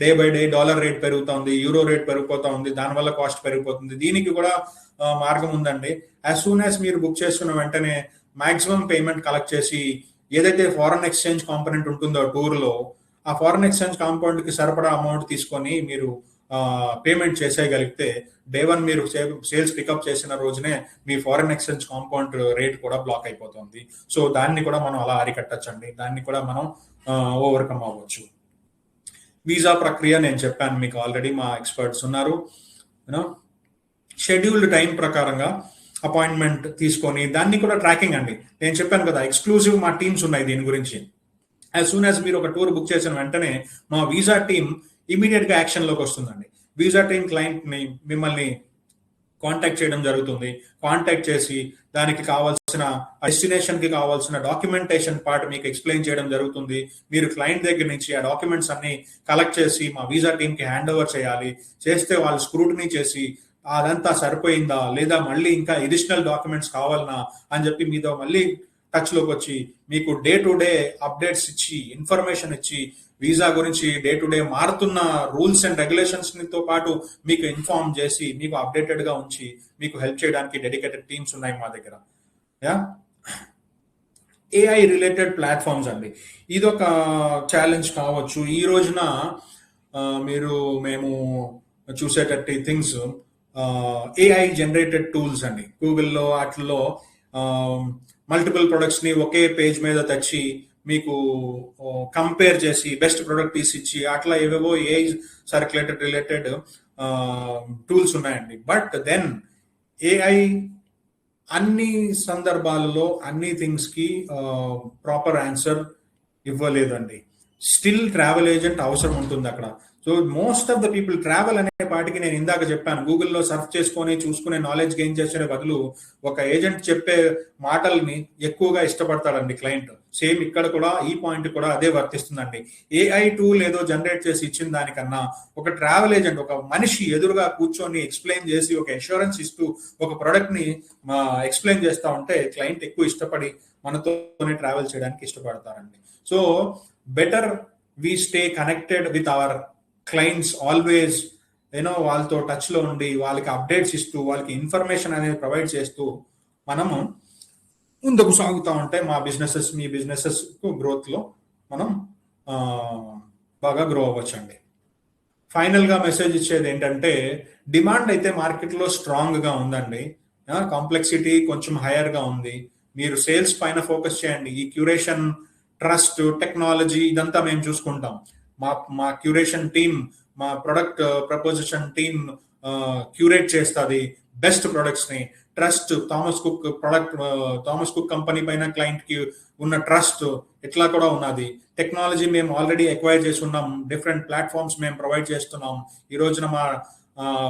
day by day dollar rate పెరుగుతా ఉంది, యూరో రేట్ పెరిగిపోతా ఉంది, దానివల్ల కాస్ట్ పెరిగిపోతుంది. దీనికి కూడా మార్గం ఉందండి. యాజ్ సూన్ యాజ్ మీరు బుక్ చేసుకున్న వెంటనే మాక్సిమం పేమెంట్ కలెక్ట్ చేసి ఏదైతే ఫారెన్ ఎక్స్చేంజ్ కాంపోనెంట్ ఉంటుందో టూర్ లో ఆ ఫారెన్ ఎక్స్చేంజ్ కాంపౌండ్కి సరిపడా అమౌంట్ తీసుకొని మీరు పేమెంట్ చేసేయగలిగితే డే 1 మీరు సేల్స్ పికప్ చేసిన రోజునే మీ ఫారెన్ ఎక్స్చేంజ్ కాంపౌండ్ రేట్ కూడా బ్లాక్ అయిపోతుంది. సో దాన్ని కూడా మనం అలా అరికట్టచ్చండి, దాన్ని కూడా మనం ఓవర్కమ్ అవ్వచ్చు. వీసా ప్రక్రియ నేను చెప్పాను మీకు ఆల్రెడీ, మా ఎక్స్పర్ట్స్ ఉన్నారు. షెడ్యూల్డ్ టైం ప్రకారంగా అపాయింట్మెంట్ తీసుకొని దాన్ని కూడా ట్రాకింగ్ అండి. నేను చెప్పాను కదా, ఎక్స్క్లూజివ్ మా టీమ్స్ ఉన్నాయి దీని గురించి. యాజ్ సూన్ యాజ్ మీరు ఒక టూర్ బుక్ చేసిన వెంటనే మా వీసా టీమ్ ఇమీడియట్ గా యాక్షన్ లోకి వస్తుందండి. వీసా టీమ్ క్లయింట్ ని మిమ్మల్ని కాంటాక్ట్ చేయడం జరుగుతుంది. కాంటాక్ట్ చేసి దానికి కావాల్సిన డెస్టినేషన్ కి కావాల్సిన డాక్యుమెంటేషన్ పార్ట్ మీకు ఎక్స్ప్లెయిన్ చేయడం జరుగుతుంది. మీరు క్లయింట్ దగ్గర నుంచి ఆ డాక్యుమెంట్స్ అన్ని కలెక్ట్ చేసి మా వీసా టీమ్ కి హ్యాండ్ ఓవర్ చేయాలి. చేస్తే వాళ్ళు స్క్రూటినీ చేసి అదంతా సరిపోయిందా లేదా మళ్ళీ ఇంకా అడిషనల్ డాక్యుమెంట్స్ కావాలనా అని చెప్పి మీతో మళ్ళీ టచ్ లోకి వచ్చి మీకు డే టు డే అప్డేట్స్ ఇచ్చి ఇన్ఫర్మేషన్ ఇచ్చి వీసా గురించి డే టు డే మారుతున్న రూల్స్ అండ్ రెగ్యులేషన్స్ తో పాటు మీకు ఇన్ఫార్మ్ చేసి మీకు అప్డేటెడ్ గా ఉంచి మీకు హెల్ప్ చేయడానికి డెడికేటెడ్ టీమ్స్ ఉన్నాయి మా దగ్గర. ఏఐ రిలేటెడ్ ప్లాట్ఫామ్స్ అండి, ఇదొక ఛాలెంజ్ కావచ్చు. ఈ రోజున మేము చూసేటట్టు థింగ్స్ ఏఐ జనరేటెడ్ టూల్స్ అండి. గూగుల్లో వాటిల్లో మల్టిపుల్ ప్రొడక్ట్స్ ని ఒకే పేజ్ మీద తెచ్చి మీకు కంపేర్ చేసి బెస్ట్ ప్రొడక్ట్ పీస్ ఇచ్చి అట్లా ఏవేవో ఏఐ సర్క్యులేటెడ్ రిలేటెడ్ టూల్స్ ఉన్నాయండి. బట్ దెన్ ఏఐ అన్ని సందర్భాలలో అన్ని థింగ్స్ కి ప్రాపర్ ఆన్సర్ ఇవ్వలేదండి. స్టిల్ ట్రావెల్ ఏజెంట్ అవసరం ఉంటుంది అక్కడ. So most of the people travel అనే పాటికి నేను ఇందాక చెప్పాను, గూగుల్లో సర్చ్ చేసుకొని చూసుకునే నాలెడ్జ్ గెయిన్ చేసే బదులు ఒక ఏజెంట్ చెప్పే మాటల్ని ఎక్కువగా ఇష్టపడతాడండి క్లయింట్. సేమ్ ఇక్కడ కూడా ఈ పాయింట్ కూడా అదే వర్తిస్తుందండి. ఏఐ టూల్ ఏదో జనరేట్ చేసి ఇచ్చిన దానికన్నా ఒక ట్రావెల్ ఏజెంట్, ఒక మనిషి ఎదురుగా కూర్చొని ఎక్స్ప్లెయిన్ చేసి ఒక అష్యూరెన్స్ ఇస్తూ ఒక ప్రొడక్ట్ ని ఎక్స్ప్లెయిన్ చేస్తా ఉంటే క్లయింట్ ఎక్కువ ఇష్టపడి మనతోనే ట్రావెల్ చేయడానికి ఇష్టపడతారండి. So better we stay connected with our clients always, వాళ్ళతో టచ్ లో ఉండి వాళ్ళకి అప్డేట్స్ ఇస్తూ వాళ్ళకి ఇన్ఫర్మేషన్ అనేది ప్రొవైడ్ చేస్తూ మనము ముందుకు సాగుతూ ఉంటే మీ బిజినెసెస్ గ్రోత్ లో మనం బాగా గ్రో అవ్వచ్చండి. ఫైనల్ గా మెసేజ్ ఇచ్చేది ఏంటంటే, డిమాండ్ అయితే మార్కెట్ లో స్ట్రాంగ్ గా ఉందండి, కాంప్లెక్సిటీ కొంచెం హైయర్ గా ఉంది. మీరు సేల్స్ పైన ఫోకస్ చేయండి. ఈ క్యూరేషన్, ట్రస్ట్, టెక్నాలజీ ఇదంతా మేము చూసుకుంటాం. మా క్యూరేషన్ టీమ్, మా ప్రొడక్ట్ ప్రపోజిషన్ టీమ్ క్యూరేట్ చేస్తుంది బెస్ట్ ప్రొడక్ట్స్ ని. ట్రస్ట్, థామస్ కుక్ కంపెనీ పైన క్లయింట్ కి ఉన్న ట్రస్ట్ ఇట్లా కూడా ఉన్నది. టెక్నాలజీ మేము ఆల్రెడీ ఎక్వైర్ చేసి ఉన్నాం, డిఫరెంట్ ప్లాట్ఫామ్స్ మేము ప్రొవైడ్ చేస్తున్నాం. ఈ రోజున మా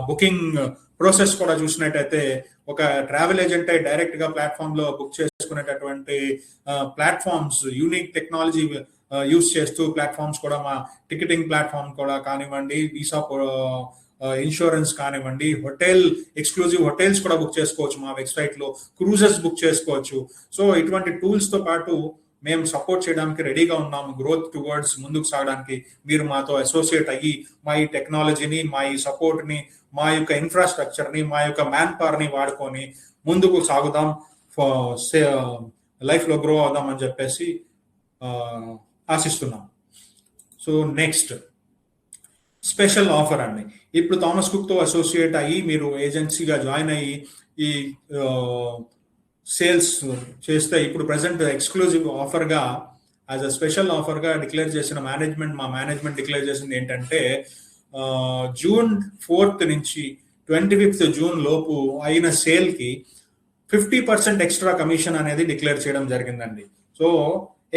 బుకింగ్ ప్రాసెస్ కూడా చూసినట్టయితే ఒక ట్రావెల్ ఏజెంట్ డైరెక్ట్ గా ప్లాట్ఫామ్ లో బుక్ చేసుకునేటటువంటి ప్లాట్ఫామ్స్, యూనిక్ టెక్నాలజీ యూస్ చేస్తూ ప్లాట్ఫామ్స్ కూడా, మా టికెటింగ్ ప్లాట్ఫామ్ కూడా కానివ్వండి, వీసా ఇన్సూరెన్స్ కానివ్వండి, ఎక్స్క్లూజివ్ హోటల్స్ కూడా బుక్ చేసుకోవచ్చు మా వెబ్సైట్ లో, క్రూజెస్ బుక్ చేసుకోవచ్చు. సో ఇటువంటి టూల్స్ తో పాటు మేము సపోర్ట్ చేయడానికి రెడీగా ఉన్నాము. గ్రోత్ టువర్డ్స్ ముందుకు సాగడానికి మీరు మాతో అసోసియేట్ అయ్యి మా ఈ టెక్నాలజీని, మా ఈ సపోర్ట్ ని, మా యొక్క ఇన్ఫ్రాస్ట్రక్చర్ ని, మా యొక్క మ్యాన్ పవర్ ని వాడుకొని ముందుకు సాగుదాం, లైఫ్ లో గ్రో అవుదాం అని చెప్పేసి ఆశిస్తున్నాం. సో నెక్స్ట్ స్పెషల్ ఆఫర్ అండి. ఇప్పుడు థామస్ కుక్ తో అసోసియేట్ అయ్యి మీరు ఏజెన్సీగా జాయిన్ అయ్యి ఈ సేల్స్ చేస్తే ఇప్పుడు ప్రెసెంట్ ఎక్స్క్లూజివ్ ఆఫర్ గా, యాజ్ అ స్పెషల్ ఆఫర్ గా డిక్లేర్ చేసిన మా మేనేజ్మెంట్ డిక్లేర్ చేసింది ఏంటంటే, June 4th నుంచి 25th June లోపు అయిన సేల్ కి 50% ఎక్స్ట్రా కమిషన్ అనేది డిక్లేర్ చేయడం జరిగిందండి. సో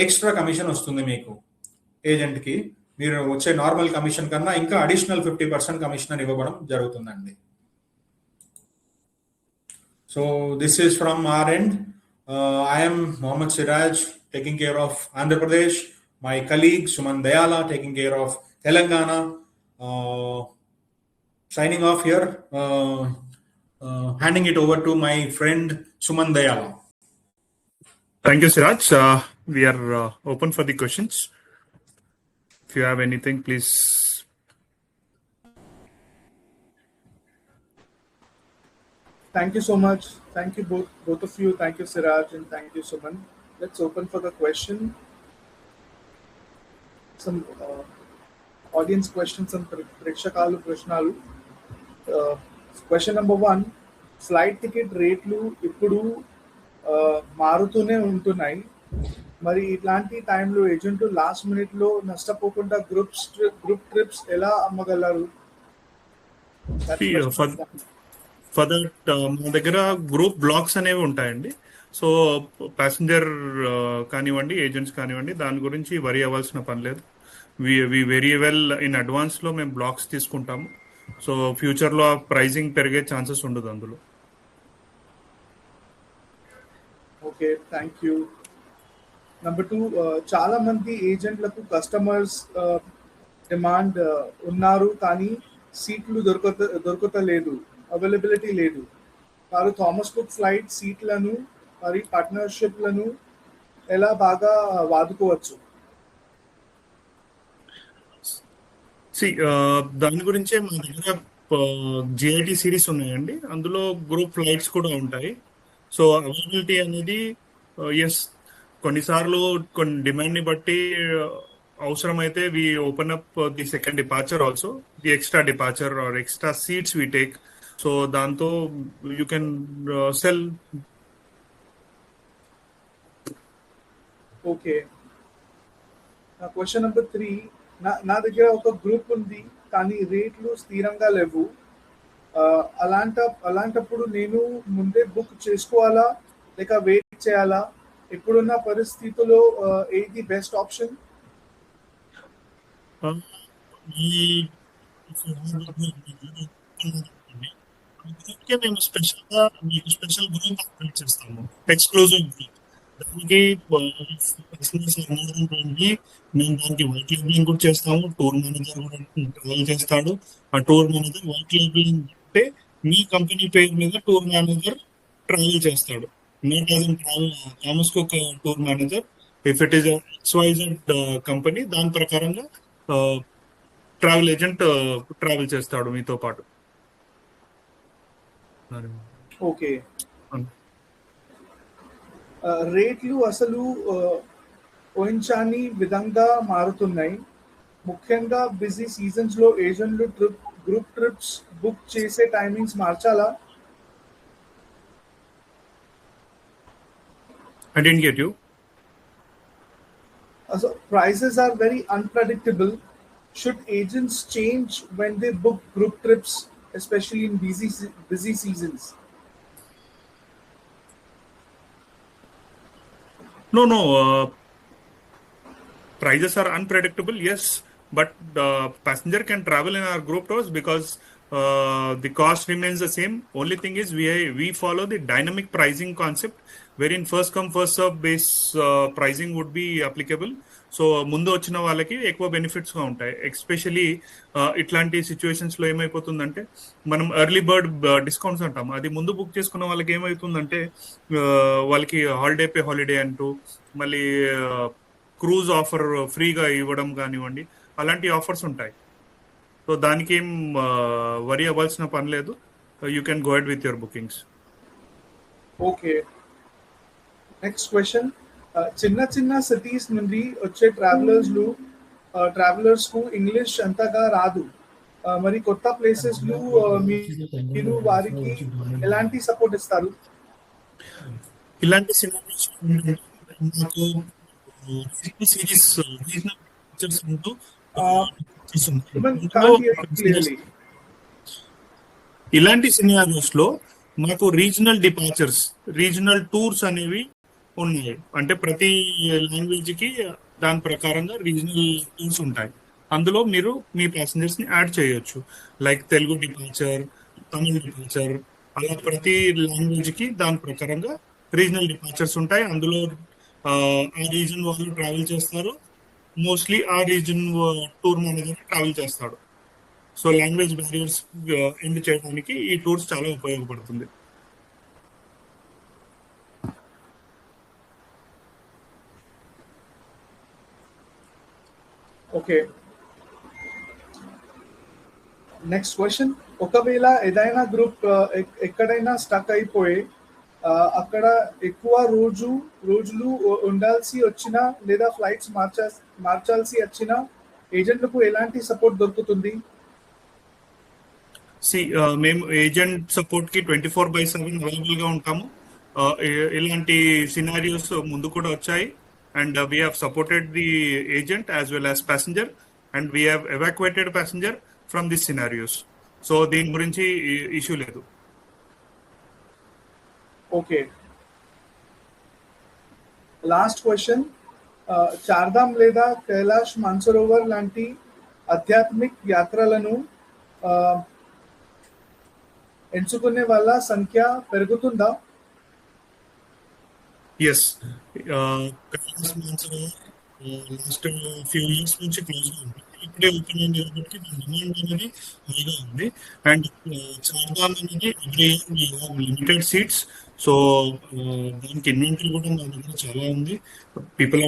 ఎక్స్ట్రా కమిషన్ వస్తుంది మీకు ఏజెంట్ కి, మీరు వచ్చే నార్మల్ కమిషన్ కన్నా ఇంకా అడిషనల్ 50% కమిషన్ ఇవ్వడం జరుగుతుందండి. So this is from our end. I am Mohammad Siraj taking care of Andhra Pradesh, my colleague Suman Dayala taking care of Telangana. Signing off here, handing it over to my friend Suman Dayala. Thank you, Siraj. We are open for the questions. If you have anything, please. Thank you so much. Thank you both of you. Thank you, Siraj, and thank you, Suman. Let's open for the question. some audience questions and ప్రేక్షకాలు ప్రశ్నలు. Question number 1, flight ticket రేట్లు ఇప్పుడు మారుతూనే ఉంటున్నాయి. మరి ఇట్లాంటి టైంలో agent last minute లో నష్టపోకుండా గ్రూప్ ట్రిప్స్ ఎలా అమ్మగలరు? ఫర్ దట్ మన దగ్గర గ్రూప్ బ్లాక్స్ అనేవి ఉంటాయండి. సో ప్యాసింజర్ కానివ్వండి, ఏజెంట్స్ కానివ్వండి, దాని గురించి వరి అవ్వాల్సిన పని లేదు. We very well in advance లో మేము బ్లాక్స్ తీసుకుంటాము. సో ఫ్యూచర్ లో ప్రైజింగ్ పెరిగే ఛాన్సెస్ ఉండదు అందులో. Okay, thank you. నెంబర్ 2, చాలా మంది ఏజెంట్లకు కస్టమర్స్ డిమాండ్ ఉన్నారు, కానీ సీట్లు దొరకతలేదు, అవైలబిలిటీ లేదు. వారు థామస్ కుక్ ఫ్లైట్ సీట్లను మరి పార్ట్నర్షిప్లను ఎలా బాగా వాడుకోవచ్చు? దాని గురించే మన దగ్గర జిఐటి సిరీస్ ఉన్నాయండి. అందులో గ్రూప్ ఫ్లైట్స్ కూడా ఉంటాయి. సో అవైలబిలిటీ అనేది ఎస్, కొన్నిసార్లు కొన్ని డిమాండ్ ని బట్టి అవసరమైతే we open up the second departure also, the extra departure or extra seats we take. So దాంతో యూ కెన్ సెల్. ఓకే, నా క్వశ్చన్ నెంబర్ 3, నా దగ్గర ఒక గ్రూప్ ఉంది కానీ రేట్లు స్థిరంగా లేవు. అలాంటప్పుడు నేను ముందే బుక్ చేసుకోవాలా లేక వెయిట్ చేయాలా? ఇప్పుడున్న పరిస్థితుల్లో ఏది బెస్ట్ ఆప్షన్? మేము స్పెషల్ గా మీకు స్పెషల్ గ్రూప్ ఆపరేట్ చేస్తాము, ఎక్స్క్లూజివ్ గ్రూప్. దానికి మేము దానికి వైట్ లేబులింగ్ కూడా చేస్తాము. టూర్ మేనేజర్ కూడా ట్రావెల్ చేస్తాడు. ఆ టూర్ మేనేజర్ వైట్ లేబులింగ్ అంటే మీ కంపెనీ పేరు మీద టూర్ మేనేజర్ ట్రావెల్ చేస్తాడు. Not as in Thomas cook tour manager. If it is XYZ company, దాని ప్రకారంగా ట్రావెల్ ఏజెంట్ ట్రావెల్ చేస్తాడు మీతో పాటు. ఓకే, రేట్లు అసలు ఊహించని విధంగా మారుతున్నాయి. ముఖ్యంగా బిజీ సీజన్స్ లో ఏజెంట్లు గ్రూప్ ట్రిప్స్ బుక్ చేసే timings మార్చాలా? I didn't get you. So prices are very unpredictable. Should agents change when they book group trips, especially in busy seasons? No. Prices are unpredictable, yes, but passenger can travel in our group tours because the cost remains the same. Only thing is we follow the dynamic pricing concept, wherein first come first serve base pricing would be applicable. So ముందు వచ్చిన వాళ్ళకి ఎక్కువ benefits గా ఉంటాయి. Especially ఇట్లాంటి situations లో ఏమైపోతుందంటే, మనం ఎర్లీ బర్డ్ డిస్కౌంట్స్ అంటాం. అది ముందు బుక్ చేసుకున్న వాళ్ళకి ఏమైతుందంటే, వాళ్ళకి హాలిడే అంటూ మళ్ళీ క్రూజ్ ఆఫర్ ఫ్రీగా ఇవ్వడం కానివ్వండి, అలాంటి ఆఫర్స్ ఉంటాయి. సో దానికి ఏం వరి అవ్వాల్సిన పని లేదు. You can go ahead with your bookings. Okay, next question. చిన్న సిటీస్ నుండి వచ్చే ట్రావెలర్స్ కు ఇంగ్లీష్ అంతగా రాదు. మరి కొత్త ప్లేసెస్ లో మీరు వారికి ఎలాంటి సపోర్ట్ ఇస్తారు? ఇలాంటి సిరీస్ ఇలాంటి సినారియోస్ లో మాకు రీజనల్ డిపార్చర్స్, రీజనల్ టూర్స్ అనేవి ఉన్నాయి. అంటే ప్రతి లాంగ్వేజ్ కి దాని ప్రకారంగా రీజనల్ టూర్స్ ఉంటాయి. అందులో మీరు మీ ప్యాసింజర్స్ ని యాడ్ చేయొచ్చు. లైక్ తెలుగు డిపార్చర్, తమిళ డిపార్చర్, అలా ప్రతి లాంగ్వేజ్ కి దాని ప్రకారంగా రీజనల్ డిపార్చర్స్ ఉంటాయి. అందులో ఆ రీజన్ వాళ్ళు ట్రావెల్ చేస్తారు. మోస్ట్లీ ఆ రీజన్ టూర్ మేనేజర్ ట్రావెల్ చేస్తాడు. సో లాంగ్వేజ్ బ్యారియర్స్ ఎండ్ చేయడానికి ఈ టూర్స్ చాలా ఉపయోగపడుతుంది. Okay, next question. ఒకవేళ ఏదైనా గ్రూప్ ఎక్కడైనా స్టక్ అయిపోయి అక్కడ ఎక్కువ రోజులు ఉండాల్సి వచ్చినా లేదా ఫ్లైట్స్ మార్చాల్సి వచ్చినా ఏజెంట్లకు ఎలాంటి సపోర్ట్ దొరుకుతుంది? మేము ఏజెంట్ సపోర్ట్ కి 24/7 అవైలబుల్ గా ఉంటాము. ఇలాంటి సినారియోస్ ముందు కూడా వచ్చాయి, and we have supported the agent as well as passenger, and we have evacuated passenger from this scenarios. So దీని గురించి ఇష్యూ లేదు. Okay, last question. చార్ధామ్ లేదా కైలాష్ మాన్సరోవర్ లాంటి ఆధ్యాత్మిక్ యాత్రలను ఎంచుకునే వాళ్ళ సంఖ్య పెరుగుతుందా? Yes, Kailash Mansarovar last few years నుంచి క్లోజ్ గా ఉంది. ఇప్పుడే ఓపెన్ అయింది కాబట్టి డిమాండ్ అనేది హైగా ఉంది. అండ్ చార్ధామ్ అనేది every year limited seats, so దానికి ఇన్వెంటరీ కూడా మా దగ్గర చాలా ఉంది. People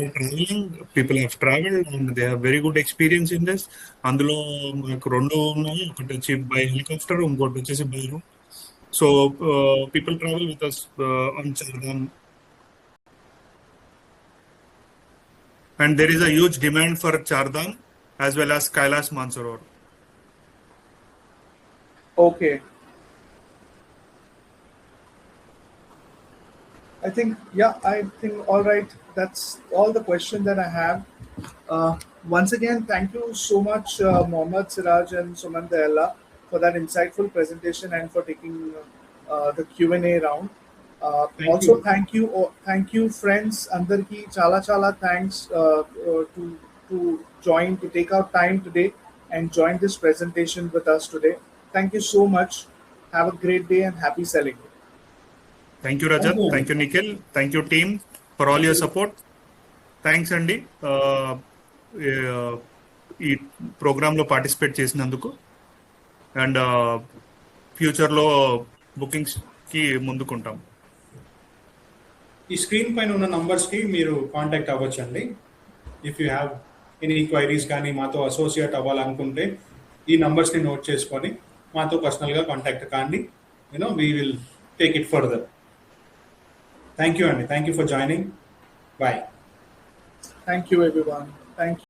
have travelled and they have very good experience in this. అందులో మాకు 2 ఉన్నాయి, ఒకటి వచ్చి బై హెలికాప్టర్, ఇంకోటి వచ్చేసి by route. So people travel with us on Chardham, and there is a huge demand for Chardham as well as Kailash Mansarovar. Okay, I think all right, that's all the question that I have. Once again, thank you so much, Mohammad Siraj and Suman Dayala, for that insightful presentation and for taking the Q&A round. Also, thank you friends, andarki chala thanks to take out time today and join this presentation with us today. Thank you so much. Have a great day and happy selling. Thank you, Rajat. Thank you, Nikhil. Thank you, team, for all your support. Thanks అండి ఈ ప్రోగ్రాంలో participate చేసినందుకు. And ఫ్యూచర్లో బుకింగ్స్కి ముందుకుంటాం. ఈ screen పైన ఉన్న నంబర్స్కి మీరు కాంటాక్ట్ అవ్వచ్చండి. If you have any queries కానీ మాతో అసోసియేట్ అవ్వాలనుకుంటే ఈ నంబర్స్ని నోట్ చేసుకొని మాతో పర్సనల్గా కాంటాక్ట్ కాండి. We will take it further. Thank you అండి. Thank you for joining. Bye. Thank you everyone. Thank you.